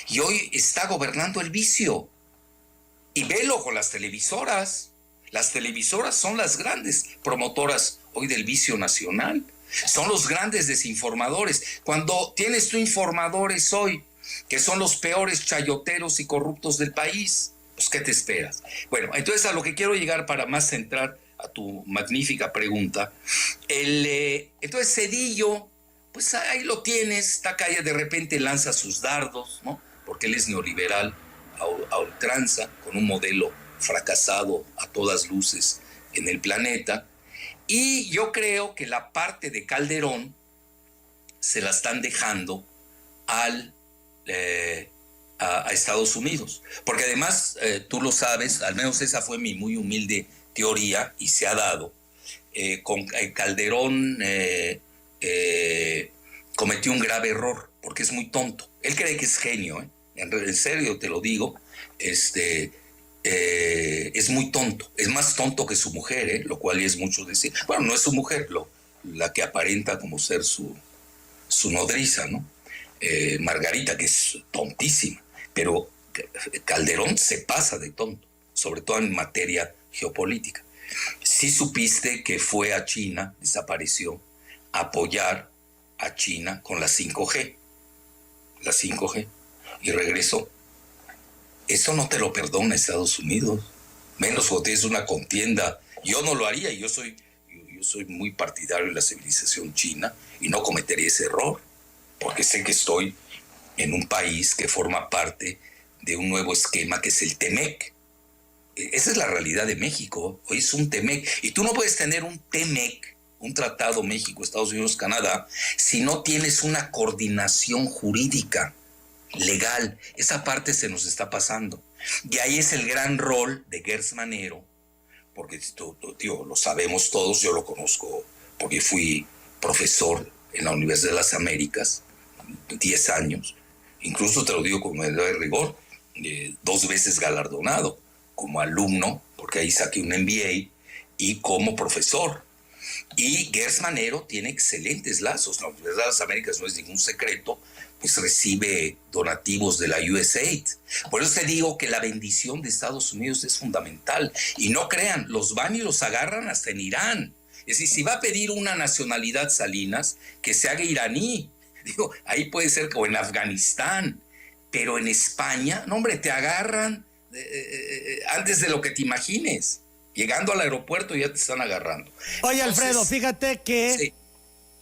C: Y hoy está gobernando el vicio. Y velo con las televisoras. Las televisoras son las grandes promotoras hoy del vicio nacional. Son los grandes desinformadores. Cuando tienes tú informadores hoy que son los peores chayoteros y corruptos del país, pues ¿qué te esperas? Bueno, entonces a lo que quiero llegar para más centrar a tu magnífica pregunta. Entonces Zedillo, pues ahí lo tienes, Tacaya de repente lanza sus dardos, ¿no? Porque él es neoliberal a ultranza, con un modelo fracasado a todas luces en el planeta. Y yo creo que la parte de Calderón se la están dejando a Estados Unidos. Porque además, tú lo sabes, al menos esa fue mi muy humilde teoría y se ha dado. Con Calderón cometió un grave error porque es muy tonto. Él cree que es genio, en serio te lo digo. Es muy tonto, es más tonto que su mujer, lo cual es mucho decir. Bueno, no es su mujer, la que aparenta como ser su nodriza, ¿no? Margarita, que es tontísima, pero Calderón se pasa de tonto, sobre todo en materia geopolítica. Sí supiste que fue a China, desapareció, a apoyar a China con la 5G, y regresó. Eso no te lo perdona Estados Unidos, menos cuando tienes una contienda. Yo no lo haría, yo soy muy partidario de la civilización china y no cometería ese error, porque sé que estoy en un país que forma parte de un nuevo esquema que es el TEMEC. Esa es la realidad de México, hoy es un TEMEC, y tú no puedes tener un TEMEC, un tratado México, Estados Unidos, Canadá, si no tienes una coordinación jurídica, legal. Esa parte se nos está pasando. Y ahí es el gran rol de Gers Manero, porque tío, lo sabemos todos, yo lo conozco porque fui profesor en la Universidad de las Américas, 10 años, incluso te lo digo con medida de rigor, 2 veces galardonado como alumno, porque ahí saqué un MBA, y como profesor. Y Gers Manero tiene excelentes lazos. La Universidad de las Américas no es ningún secreto, pues recibe donativos de la USAID. Por eso te digo que la bendición de Estados Unidos es fundamental. Y no crean, los van y los agarran hasta en Irán. Es decir, si va a pedir una nacionalidad Salinas, que se haga iraní. Digo, ahí puede ser como en Afganistán. Pero en España, no hombre, te agarran antes de lo que te imagines. Llegando al aeropuerto ya te están agarrando.
A: Oye, Alfredo, fíjate que sí.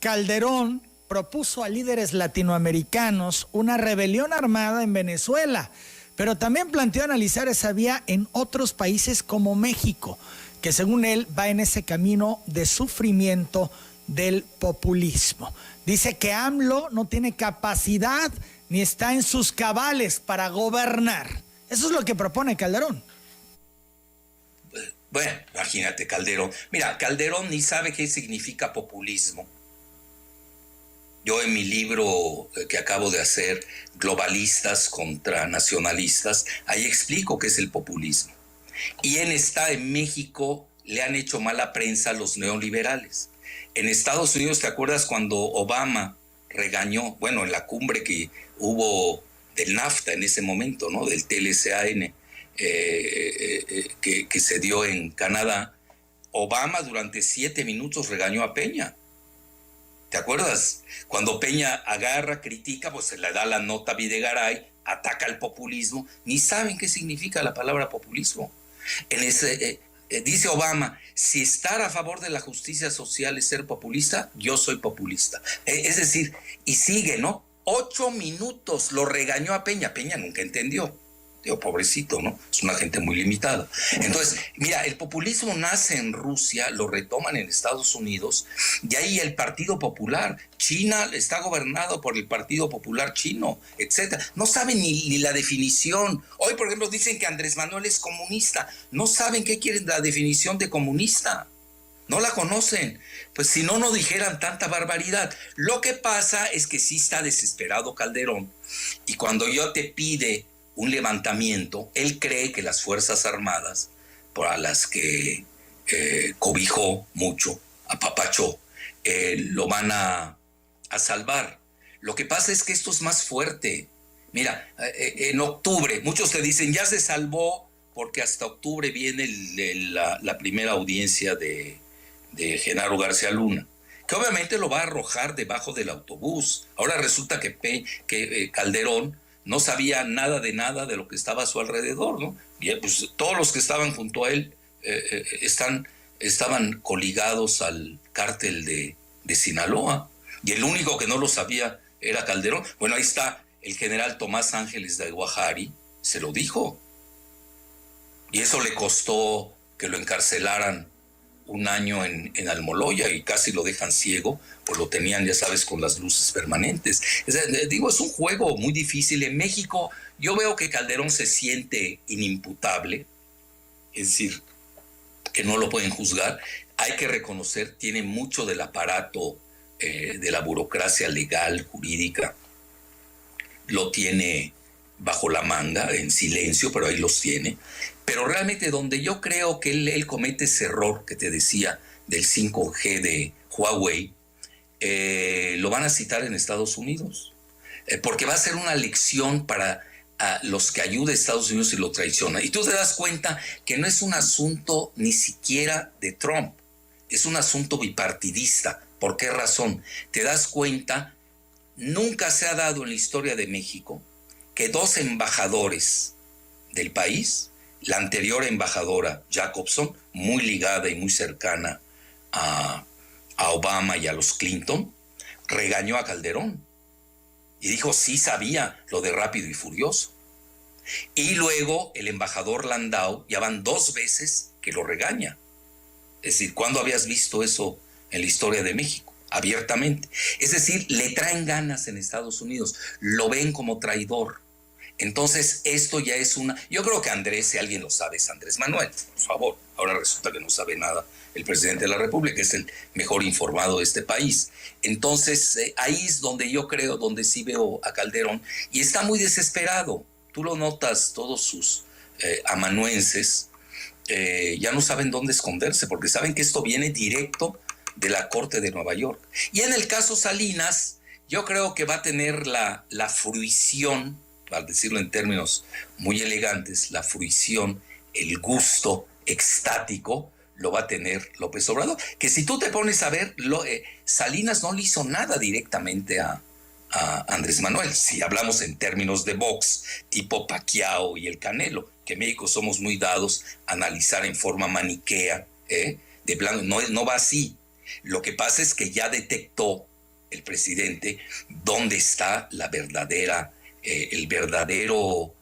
A: Calderón propuso a líderes latinoamericanos una rebelión armada en Venezuela, pero también planteó analizar esa vía en otros países como México, que según él va en ese camino de sufrimiento del populismo. Dice que AMLO no tiene capacidad ni está en sus cabales para gobernar. Eso es lo que propone Calderón.
C: Bueno, imagínate Calderón. Mira, Calderón ni sabe qué significa populismo. Yo en mi libro que acabo de hacer, Globalistas contra Nacionalistas, ahí explico qué es el populismo. Y en México le han hecho mala prensa a los neoliberales. En Estados Unidos, ¿te acuerdas cuando Obama regañó, bueno, en la cumbre que hubo del NAFTA en ese momento, ¿no? Del TLCAN, que se dio en Canadá? Obama durante 7 minutos regañó a Peña. ¿Te acuerdas? Cuando Peña agarra, critica, pues se le da la nota a Videgaray, ataca al populismo, ni saben qué significa la palabra populismo. Dice Obama, si estar a favor de la justicia social es ser populista, yo soy populista. Es decir, y sigue, ¿no? 8 minutos lo regañó a Peña. Peña nunca entendió. Digo, pobrecito, ¿no? Es una gente muy limitada. Entonces, mira, el populismo nace en Rusia, lo retoman en Estados Unidos, y ahí el Partido Popular. China está gobernado por el Partido Popular chino, etcétera. No saben ni la definición. Hoy, por ejemplo, dicen que Andrés Manuel es comunista. No saben qué quieren la definición de comunista. No la conocen. Pues si no, no dijeran tanta barbaridad. Lo que pasa es que sí está desesperado Calderón, y cuando yo te pide un levantamiento, él cree que las Fuerzas Armadas, por las que cobijó mucho, apapachó, lo van a salvar. Lo que pasa es que esto es más fuerte. Mira, en octubre, muchos te dicen, ya se salvó porque hasta octubre viene la primera audiencia de Genaro García Luna, que obviamente lo va a arrojar debajo del autobús. Ahora resulta que Calderón no sabía nada de lo que estaba a su alrededor, ¿no? Y pues todos los que estaban junto a él estaban coligados al cártel de Sinaloa, y el único que no lo sabía era Calderón. Bueno, ahí está el general Tomás Ángeles de Aguajari, se lo dijo, y eso le costó que lo encarcelaran un año en Almoloya, y casi lo dejan ciego, pues lo tenían, ya sabes, con las luces permanentes. Es un juego muy difícil. En México yo veo que Calderón se siente inimputable, es decir, que no lo pueden juzgar. Hay que reconocer, tiene mucho del aparato de la burocracia legal, jurídica, lo tiene bajo la manga, en silencio, pero ahí los tiene. Pero realmente donde yo creo que él comete ese error que te decía del 5G de Huawei, lo van a citar en Estados Unidos, porque va a ser una lección para los que ayude a Estados Unidos y lo traiciona. Y tú te das cuenta que no es un asunto ni siquiera de Trump, es un asunto bipartidista. ¿Por qué razón? Te das cuenta, nunca se ha dado en la historia de México que 2 embajadores del país, la anterior embajadora Jacobson, muy ligada y muy cercana a Obama y a los Clinton, regañó a Calderón y dijo sí sabía lo de Rápido y Furioso. Y luego el embajador Landau, ya van 2 veces que lo regaña. Es decir, ¿cuándo habías visto eso en la historia de México? Abiertamente. Es decir, le traen ganas en Estados Unidos, lo ven como traidor. Entonces, esto ya es yo creo que Andrés, si alguien lo sabe, es Andrés Manuel, por favor. Ahora resulta que no sabe nada el presidente de la República, es el mejor informado de este país. Entonces, ahí es donde yo creo, donde sí veo a Calderón, y está muy desesperado. Tú lo notas, todos sus amanuenses ya no saben dónde esconderse, porque saben que esto viene directo de la Corte de Nueva York. Y en el caso Salinas, yo creo que va a tener la fruición, al decirlo en términos muy elegantes, la fruición, el gusto extático, lo va a tener López Obrador. Que si tú te pones a ver, Salinas no le hizo nada directamente a Andrés Manuel. Si hablamos en términos de box, tipo Pacquiao y el Canelo, que en México somos muy dados a analizar en forma maniquea, de plano, no va así. Lo que pasa es que ya detectó el presidente dónde está el verdadero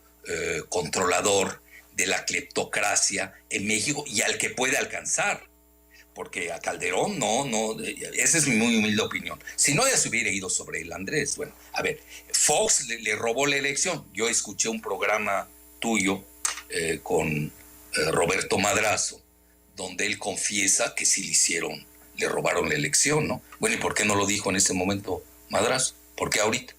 C: controlador de la cleptocracia en México y al que puede alcanzar. Porque a Calderón esa es mi muy humilde opinión. Si no, ya se hubiera ido sobre el Andrés. Bueno, a ver, Fox le robó la elección. Yo escuché un programa tuyo con Roberto Madrazo, donde él confiesa que sí le robaron la elección, ¿no? Bueno, ¿y por qué no lo dijo en ese momento Madrazo? ¿Por qué ahorita?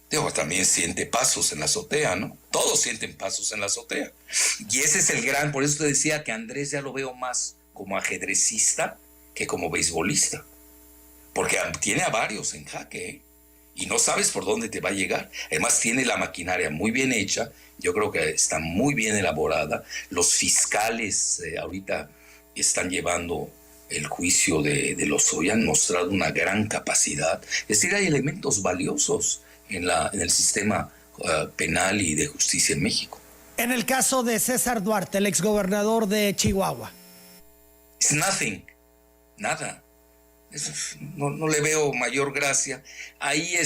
C: Digo, también siente pasos en la azotea, ¿no? Todos sienten pasos en la azotea. Y ese es por eso te decía que Andrés ya lo veo más como ajedrecista que como beisbolista. Porque tiene a varios en jaque, ¿eh? Y no sabes por dónde te va a llegar. Además tiene la maquinaria muy bien hecha, yo creo que está muy bien elaborada. Los fiscales ahorita están llevando el juicio de Lozoya, han mostrado una gran capacidad. Es decir, hay elementos valiosos en el sistema penal y de justicia en México.
A: En el caso de César Duarte, el exgobernador de Chihuahua.
C: It's nothing, nada. Eso, no le veo mayor gracia. Ahí,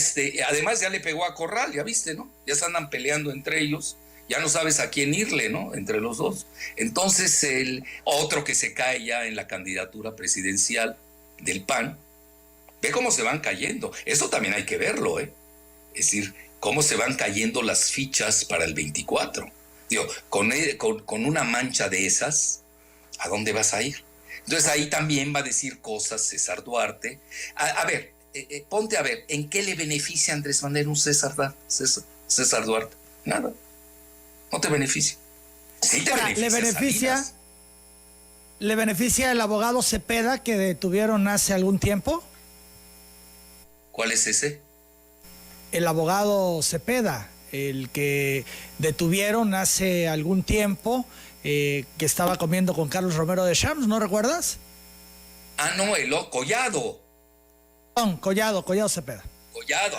C: además ya le pegó a Corral, ya viste, ¿no? Ya se andan peleando entre ellos, ya no sabes a quién irle, ¿no? Entre los dos. Entonces, el otro que se cae ya en la candidatura presidencial del PAN, ve cómo se van cayendo. Eso también hay que verlo, ¿eh? Es decir, cómo se van cayendo las fichas para el 24. Digo, con una mancha de esas, ¿a dónde vas a ir? Entonces ahí también va a decir cosas César Duarte. A ver, ponte a ver, ¿en qué le beneficia a Andrés Manuel un César Duarte? Nada, no te beneficia. Sí te beneficia.
A: ¿Le beneficia el abogado Cepeda que detuvieron hace algún tiempo?
C: ¿Cuál es ese?
A: El abogado Cepeda, el que detuvieron hace algún tiempo, que estaba comiendo con Carlos Romero de Champs, ¿no recuerdas?
C: Ah, no, Collado.
A: Collado Cepeda.
C: Collado,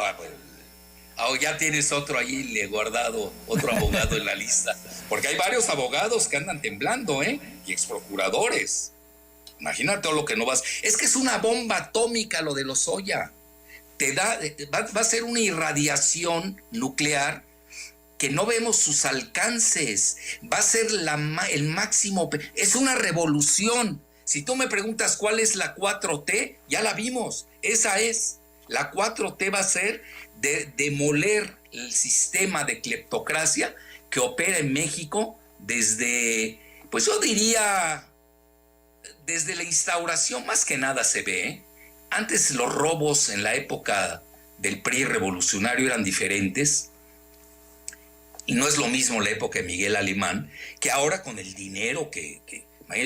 C: ya tienes otro ahí, le he guardado otro abogado en la lista. Porque hay varios abogados que andan temblando, y exprocuradores. Imagínate todo lo que no vas. Es que es una bomba atómica lo de Lozoya. Va a ser una irradiación nuclear que no vemos sus alcances, va a ser el máximo, es una revolución. Si tú me preguntas cuál es la 4T, ya la vimos, esa es. La 4T va a ser de demoler el sistema de cleptocracia que opera en México desde, pues yo diría, desde la instauración más que nada se ve. Antes los robos en la época del PRI revolucionario eran diferentes. Y no es lo mismo la época de Miguel Alemán, que ahora con el dinero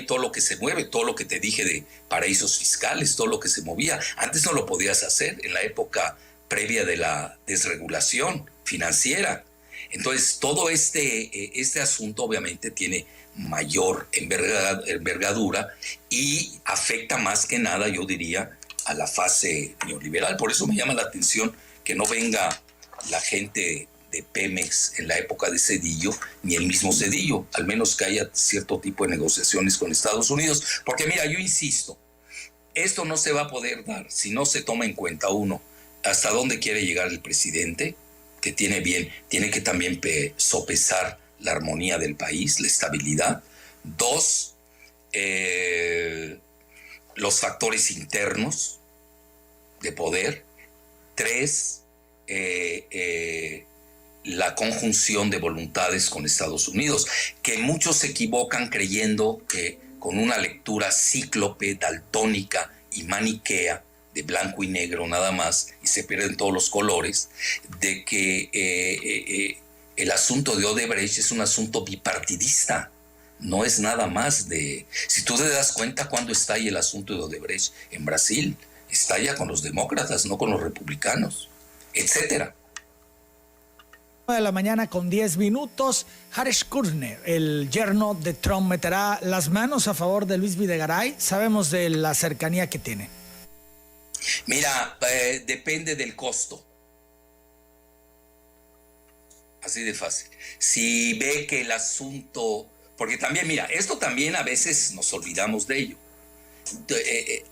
C: todo lo que se mueve, todo lo que te dije de paraísos fiscales, todo lo que se movía. Antes no lo podías hacer en la época previa de la desregulación financiera. Entonces, todo este asunto obviamente tiene mayor envergadura y afecta más que nada, yo diría, a la fase neoliberal. Por eso me llama la atención que no venga la gente de Pemex en la época de Zedillo, ni el mismo Zedillo, al menos que haya cierto tipo de negociaciones con Estados Unidos, porque mira, yo insisto, esto no se va a poder dar si no se toma en cuenta, uno, hasta dónde quiere llegar el presidente, que tiene que también sopesar la armonía del país, la estabilidad. Dos, los factores internos de poder. Tres, la conjunción de voluntades con Estados Unidos, que muchos se equivocan creyendo que con una lectura cíclope, daltónica y maniquea, de blanco y negro nada más, y se pierden todos los colores, de que el asunto de Odebrecht es un asunto bipartidista, no es nada más de... Si tú te das cuenta cuándo estalla el asunto de Odebrecht en Brasil, estalla con los demócratas, no con los republicanos, etcétera.
A: De la mañana con 10 minutos, Harish Kushner, el yerno de Trump, meterá las manos a favor de Luis Videgaray. Sabemos de la cercanía que tiene.
C: Mira, depende del costo. Así de fácil. Si ve que el asunto... Porque también, mira, esto también a veces nos olvidamos de ello.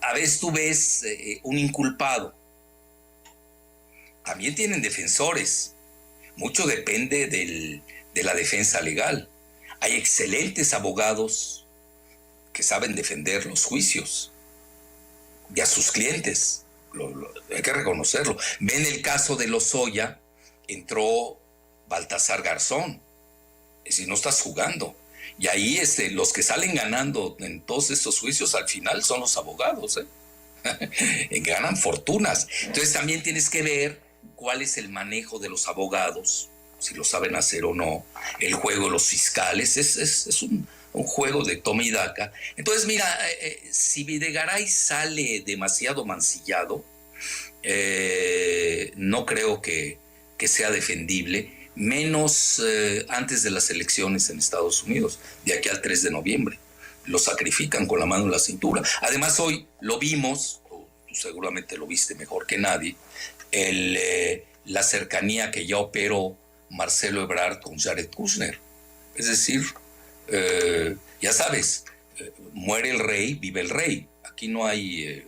C: A veces tú ves un inculpado. También tienen defensores. Mucho depende de la defensa legal. Hay excelentes abogados que saben defender los juicios y a sus clientes. Hay que reconocerlo. Ven el caso de Lozoya, entró Baltasar Garzón. Es decir, no estás jugando. Y ahí los que salen ganando en todos estos juicios al final son los abogados. Ganan fortunas. Entonces también tienes que ver cuál es el manejo de los abogados, si lo saben hacer o no, el juego de los fiscales, es un juego de toma y daca. Entonces, mira, si Videgaray sale demasiado mancillado, no creo que sea defendible, menos antes de las elecciones en Estados Unidos, de aquí al 3 de noviembre. Lo sacrifican con la mano en la cintura. Además, hoy lo vimos, tú seguramente lo viste mejor que nadie, la cercanía que ya operó Marcelo Ebrard con Jared Kushner. Es decir, ya sabes, muere el rey, vive el rey. Aquí no hay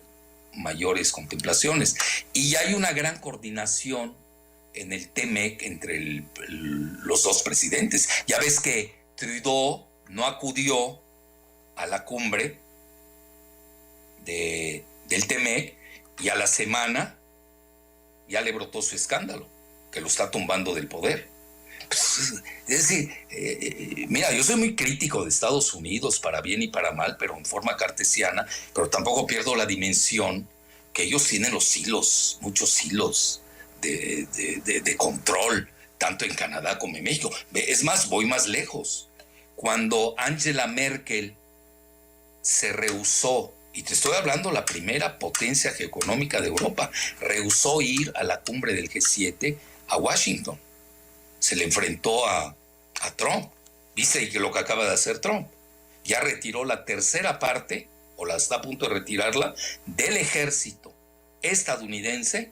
C: mayores contemplaciones. Y hay una gran coordinación en el TMEC entre los dos presidentes. Ya ves que Trudeau no acudió a la cumbre del TMEC y a la semana ya le brotó su escándalo, que lo está tumbando del poder. Pues, es decir, mira, yo soy muy crítico de Estados Unidos, para bien y para mal, pero en forma cartesiana, pero tampoco pierdo la dimensión que ellos tienen los hilos, muchos hilos de control, tanto en Canadá como en México. Es más, voy más lejos. Cuando Angela Merkel se rehusó, y te estoy hablando la primera potencia geoeconómica de Europa, rehusó ir a la cumbre del G7 a Washington. Se le enfrentó a Trump. ¿Viste lo que acaba de hacer Trump? Ya retiró la tercera parte, o la está a punto de retirarla, del ejército estadounidense,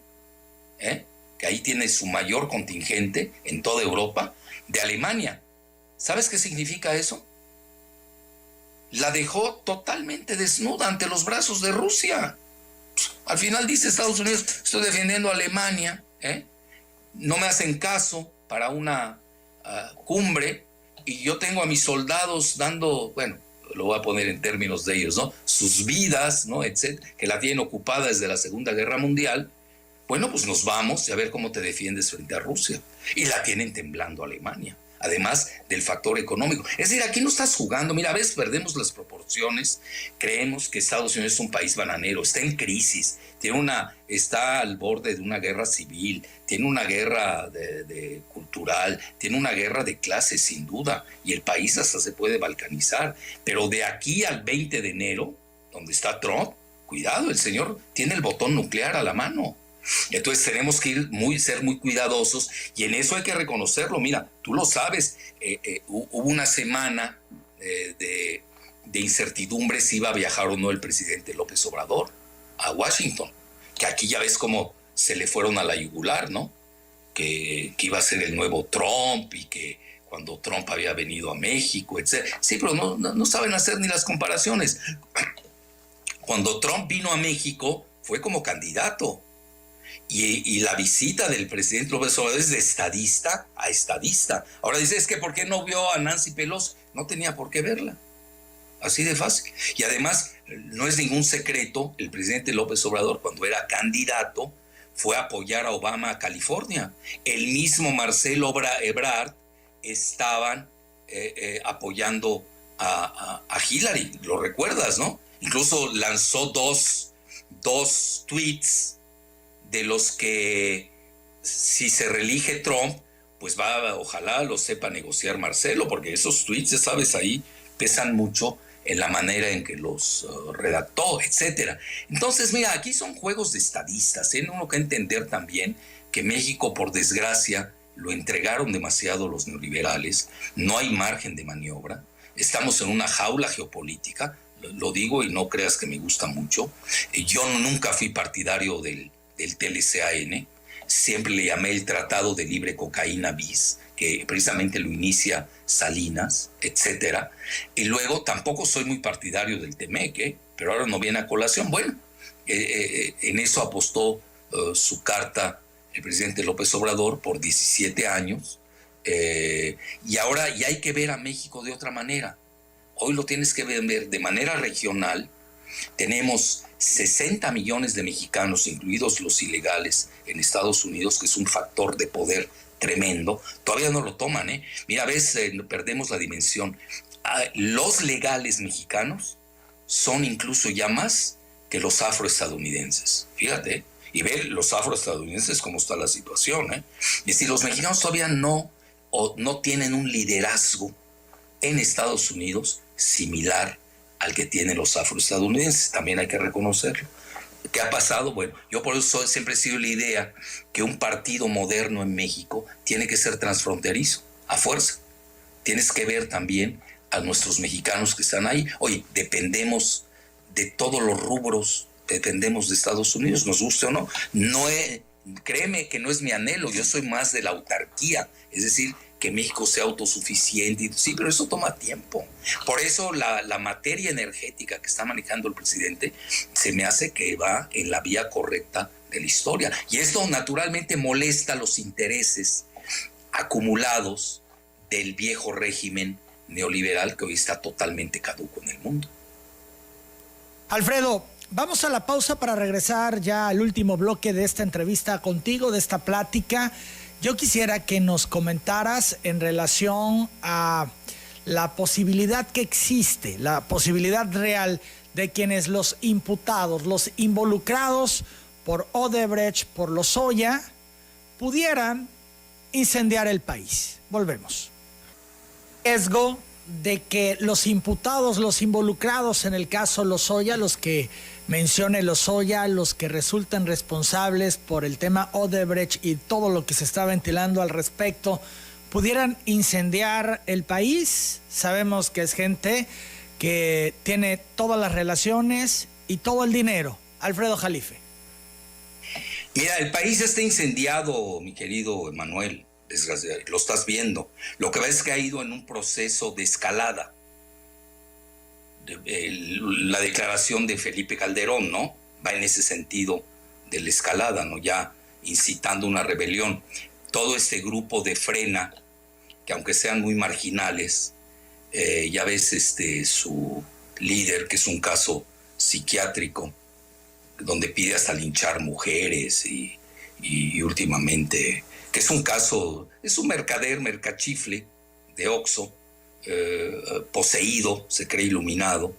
C: que ahí tiene su mayor contingente en toda Europa, de Alemania. ¿Sabes qué significa eso? La dejó totalmente desnuda ante los brazos de Rusia. Al final dice Estados Unidos, estoy defendiendo a Alemania, no me hacen caso para una cumbre, y yo tengo a mis soldados dando, bueno, lo voy a poner en términos de ellos, ¿no? Sus vidas, ¿no? Etcétera, que la tienen ocupada desde la Segunda Guerra Mundial. Bueno, pues nos vamos y a ver cómo te defiendes frente a Rusia. Y la tienen temblando Alemania, además del factor económico. Es decir, aquí no estás jugando. Mira, a veces perdemos las proporciones, creemos que Estados Unidos es un país bananero, está en crisis, está al borde de una guerra civil, tiene una guerra cultural, tiene una guerra de clases sin duda, y el país hasta se puede balcanizar. Pero de aquí al 20 de enero, donde está Trump, cuidado, el señor tiene el botón nuclear a la mano. Entonces tenemos que ser muy cuidadosos, y en eso hay que reconocerlo. Mira, tú lo sabes, hubo una semana de incertidumbre si iba a viajar o no el presidente López Obrador a Washington, que aquí ya ves cómo se le fueron a la yugular, ¿no? Que iba a ser el nuevo Trump, y que cuando Trump había venido a México, etc. Sí, pero no saben hacer ni las comparaciones. Cuando Trump vino a México fue como candidato, y la visita del presidente López Obrador es de estadista a estadista. Ahora dice, es que ¿por qué no vio a Nancy Pelosi? No tenía por qué verla. Así de fácil. Y además, no es ningún secreto, el presidente López Obrador, cuando era candidato, fue a apoyar a Obama a California. El mismo Marcelo Ebrard estaban apoyando a Hillary, lo recuerdas, ¿no? Incluso lanzó dos tweets de los que, si se reelige Trump, pues ojalá lo sepa negociar Marcelo, porque esos tweets, ya sabes, ahí pesan mucho en la manera en que los redactó, etcétera. Entonces, mira, aquí son juegos de estadistas, Uno que entender también que México, por desgracia, lo entregaron demasiado los neoliberales, no hay margen de maniobra, estamos en una jaula geopolítica, lo digo y no creas que me gusta mucho. Yo nunca fui partidario del TLCAN, siempre le llamé el Tratado de Libre Cocaína bis, que precisamente lo inicia Salinas, etcétera. Y luego tampoco soy muy partidario del TMEC, pero ahora no viene a colación. Bueno, en eso apostó su carta el presidente López Obrador por 17 años, y ahora ya hay que ver a México de otra manera. Hoy lo tienes que ver de manera regional. Tenemos 60 millones de mexicanos, incluidos los ilegales, en Estados Unidos, que es un factor de poder tremendo. Todavía no lo toman, Mira, a veces perdemos la dimensión. Los legales mexicanos son incluso ya más que los afroestadounidenses. Fíjate, y ve los afroestadounidenses cómo está la situación, Y si los mexicanos todavía no tienen un liderazgo en Estados Unidos similar al que tienen los afroestadounidenses, también hay que reconocerlo. ¿Qué ha pasado? Bueno, yo por eso siempre he sido la idea que un partido moderno en México tiene que ser transfronterizo, a fuerza. Tienes que ver también a nuestros mexicanos que están ahí. Oye, dependemos de todos los rubros, dependemos de Estados Unidos, nos guste o no. créeme que no es mi anhelo, yo soy más de la autarquía, es decir, que México sea autosuficiente. Sí, pero eso toma tiempo. Por eso la materia energética que está manejando el presidente se me hace que va en la vía correcta de la historia. Y esto naturalmente molesta los intereses acumulados del viejo régimen neoliberal que hoy está totalmente caduco en el mundo.
A: Alfredo, vamos a la pausa para regresar ya al último bloque de esta entrevista contigo, de esta plática. Yo quisiera que nos comentaras en relación a la posibilidad que existe, la posibilidad real de quienes los imputados, los involucrados por Odebrecht, por Lozoya, pudieran incendiar el país. Volvemos. Riesgo de que los imputados, los involucrados en el caso Lozoya, los que mencione Lozoya, los que resultan responsables por el tema Odebrecht y todo lo que se está ventilando al respecto, pudieran incendiar el país. Sabemos que es gente que tiene todas las relaciones y todo el dinero. Alfredo Jalife.
C: Mira, el país está incendiado, mi querido Emanuel. Lo estás viendo. Lo que ves es que ha ido en un proceso de escalada. La declaración de Felipe Calderón, ¿no? Va en ese sentido de la escalada, ¿no? Ya incitando una rebelión. Todo este grupo de Frena, que aunque sean muy marginales, ya ves su líder, que es un caso psiquiátrico, donde pide hasta linchar mujeres y últimamente, que es un caso, es un mercachifle de Oxxo, poseído, se cree iluminado.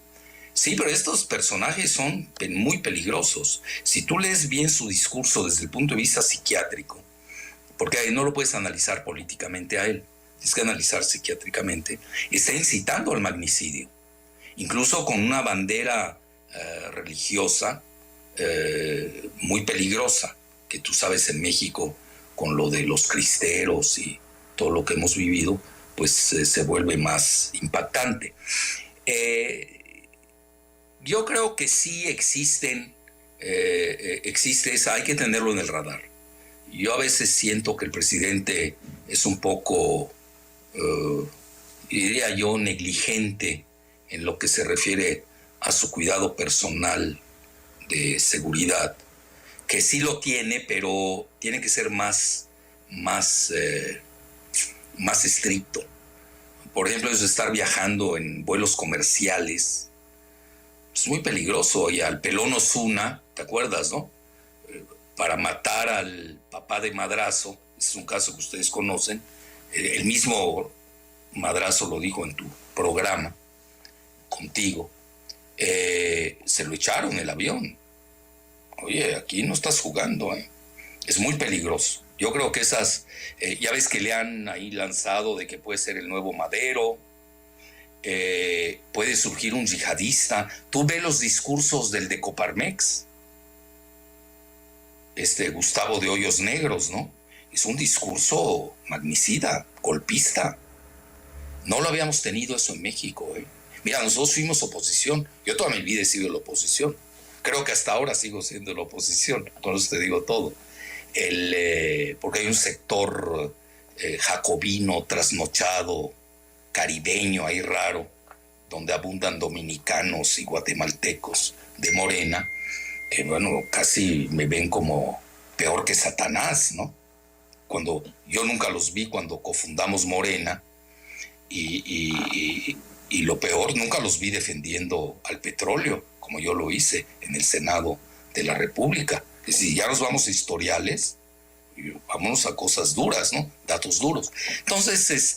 C: Sí, pero estos personajes son muy peligrosos. Si tú lees bien su discurso desde el punto de vista psiquiátrico, porque no lo puedes analizar políticamente a él, tienes que analizar psiquiátricamente, está incitando al magnicidio, incluso con una bandera religiosa muy peligrosa, que tú sabes en México, con lo de los cristeros y todo lo que hemos vivido, pues se vuelve más impactante. Yo creo que sí existe esa, hay que tenerlo en el radar. Yo a veces siento que el presidente es un poco, diría yo, negligente en lo que se refiere a su cuidado personal de seguridad, que sí lo tiene, pero tiene que ser más estricto. Por ejemplo, eso de estar viajando en vuelos comerciales es muy peligroso. Y al Pelón Osuna, ¿te acuerdas, no? Para matar al papá de Madrazo, es un caso que ustedes conocen, el mismo Madrazo lo dijo en tu programa, contigo, se lo echaron el avión. Oye, aquí no estás jugando, es muy peligroso. Yo creo que esas, ya ves que le han ahí lanzado de que puede ser el nuevo Madero, puede surgir un yihadista. Tú ves los discursos del de Coparmex, Gustavo de Hoyos Negros, ¿no? Es un discurso magnicida, golpista. No lo habíamos tenido eso en México, Mira, nosotros fuimos oposición. Yo toda mi vida he sido la oposición. Creo que hasta ahora sigo siendo la oposición. Con eso te digo todo. Porque hay un sector jacobino, trasnochado, caribeño, ahí raro, donde abundan dominicanos y guatemaltecos de Morena, que bueno, casi me ven como peor que Satanás, ¿no? Cuando yo nunca los vi cuando cofundamos Morena, y lo peor, nunca los vi defendiendo al petróleo, como yo lo hice en el Senado de la República. Es decir, ya nos vamos a historiales, vámonos a cosas duras, ¿no? Datos duros. Entonces,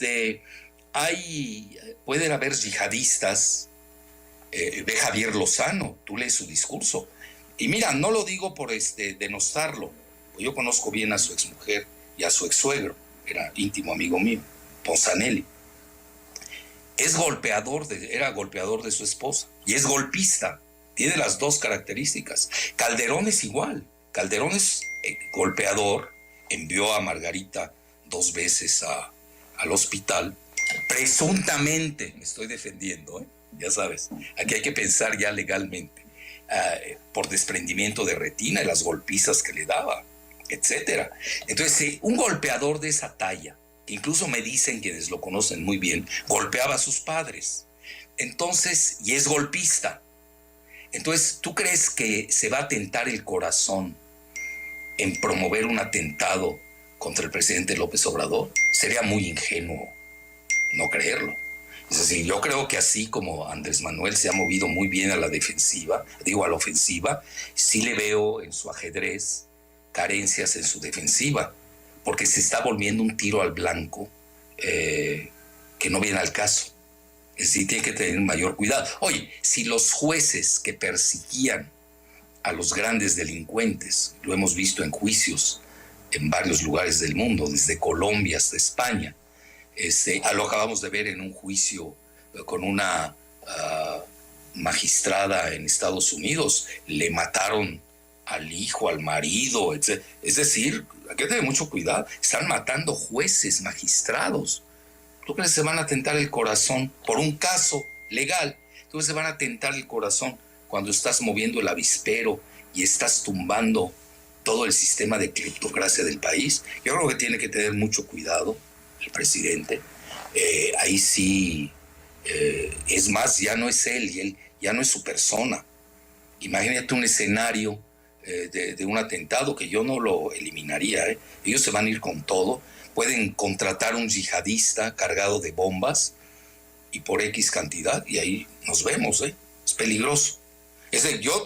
C: pueden haber yihadistas. Ve Javier Lozano, tú lees su discurso. Y mira, no lo digo por denostarlo, pues yo conozco bien a su exmujer y a su exsuegro, era íntimo amigo mío, Ponzanelli. Era golpeador de su esposa y es golpista. Tiene las dos características. Calderón es igual. Calderón es golpeador, envió a Margarita 2 veces al hospital. Presuntamente, me estoy defendiendo, ya sabes, aquí hay que pensar ya legalmente, por desprendimiento de retina y las golpizas que le daba. etcétera. Entonces, un golpeador de esa talla, que incluso me dicen quienes lo conocen muy bien, golpeaba a sus padres. Entonces, y es golpista. Entonces, ¿tú crees que se va a tentar el corazón en promover un atentado contra el presidente López Obrador? Sería muy ingenuo no creerlo. Es decir, yo creo que así como Andrés Manuel se ha movido muy bien a la defensiva, a la ofensiva, sí le veo en su ajedrez carencias en su defensiva, porque se está volviendo un tiro al blanco que no viene al caso. Es decir, tiene que tener mayor cuidado. Oye, si los jueces que perseguían a los grandes delincuentes, lo hemos visto en juicios en varios lugares del mundo, desde Colombia hasta España, lo acabamos de ver en un juicio con una magistrada en Estados Unidos, le mataron al hijo, al marido, etc. Es decir, hay que tener mucho cuidado, están matando jueces, magistrados. ¿Tú crees que se van a tentar el corazón por un caso legal? ¿Tú crees que se van a tentar el corazón cuando estás moviendo el avispero y estás tumbando todo el sistema de cleptocracia del país? Yo creo que tiene que tener mucho cuidado el presidente. Ahí sí, es más, ya no es él, y él ya no es su persona. Imagínate un escenario de un atentado que yo no lo eliminaría. Ellos se van a ir con todo. Pueden contratar un yihadista cargado de bombas y por X cantidad, y ahí nos vemos. Es peligroso.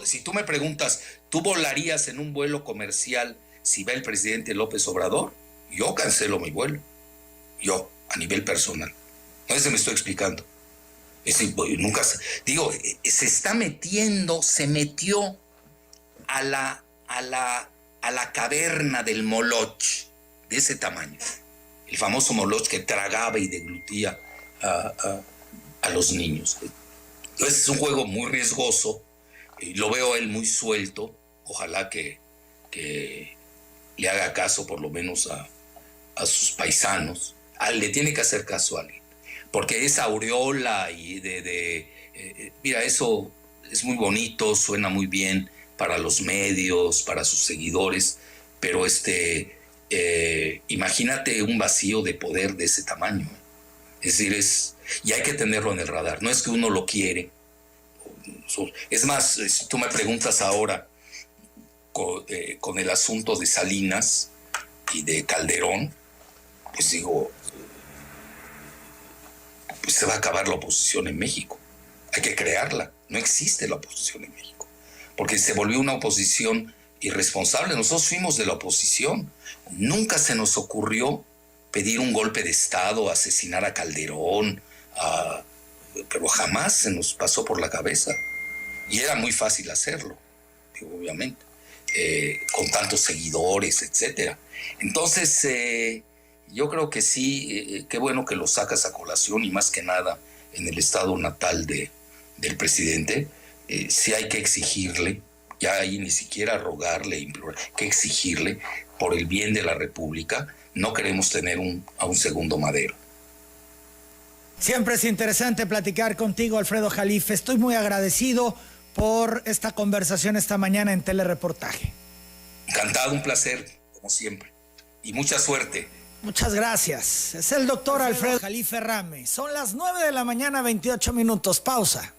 C: Si tú me preguntas, ¿tú volarías en un vuelo comercial si va el presidente López Obrador? Yo cancelo mi vuelo. Yo, a nivel personal. No sé si me estoy explicando. Se metió a la caverna del Moloch, de ese tamaño. El famoso Moloch que tragaba y deglutía a los niños. Entonces es un juego muy riesgoso. Y lo veo a él muy suelto. Ojalá que le haga caso por lo menos a sus paisanos. Le tiene que hacer caso a alguien, porque esa aureola y mira, eso es muy bonito, suena muy bien para los medios, para sus seguidores, pero imagínate un vacío de poder de ese tamaño. Es decir, y hay que tenerlo en el radar. No es que uno lo quiere. Es más, si tú me preguntas ahora con el asunto de Salinas y de Calderón, pues digo, pues se va a acabar la oposición en México. Hay que crearla. No existe la oposición en México, porque se volvió una oposición irresponsable. Nosotros fuimos de la oposición. Nunca se nos ocurrió pedir un golpe de Estado, asesinar a Calderón, pero jamás se nos pasó por la cabeza. Y era muy fácil hacerlo, obviamente, con tantos seguidores, etcétera. Entonces, yo creo que sí, qué bueno que lo sacas a colación, y más que nada en el estado natal del presidente. Sí hay que exigirle, ya ahí ni siquiera rogarle, implorar, que exigirle por el bien de la República. No queremos tener a un segundo Madero.
A: Siempre es interesante platicar contigo, Alfredo Jalife. Estoy muy agradecido por esta conversación esta mañana en Telereportaje.
C: Encantado, un placer, como siempre. Y mucha suerte.
A: Muchas gracias. Es el doctor Alfredo Jalife Rame. Son las 9 de la mañana, 28 minutos. Pausa.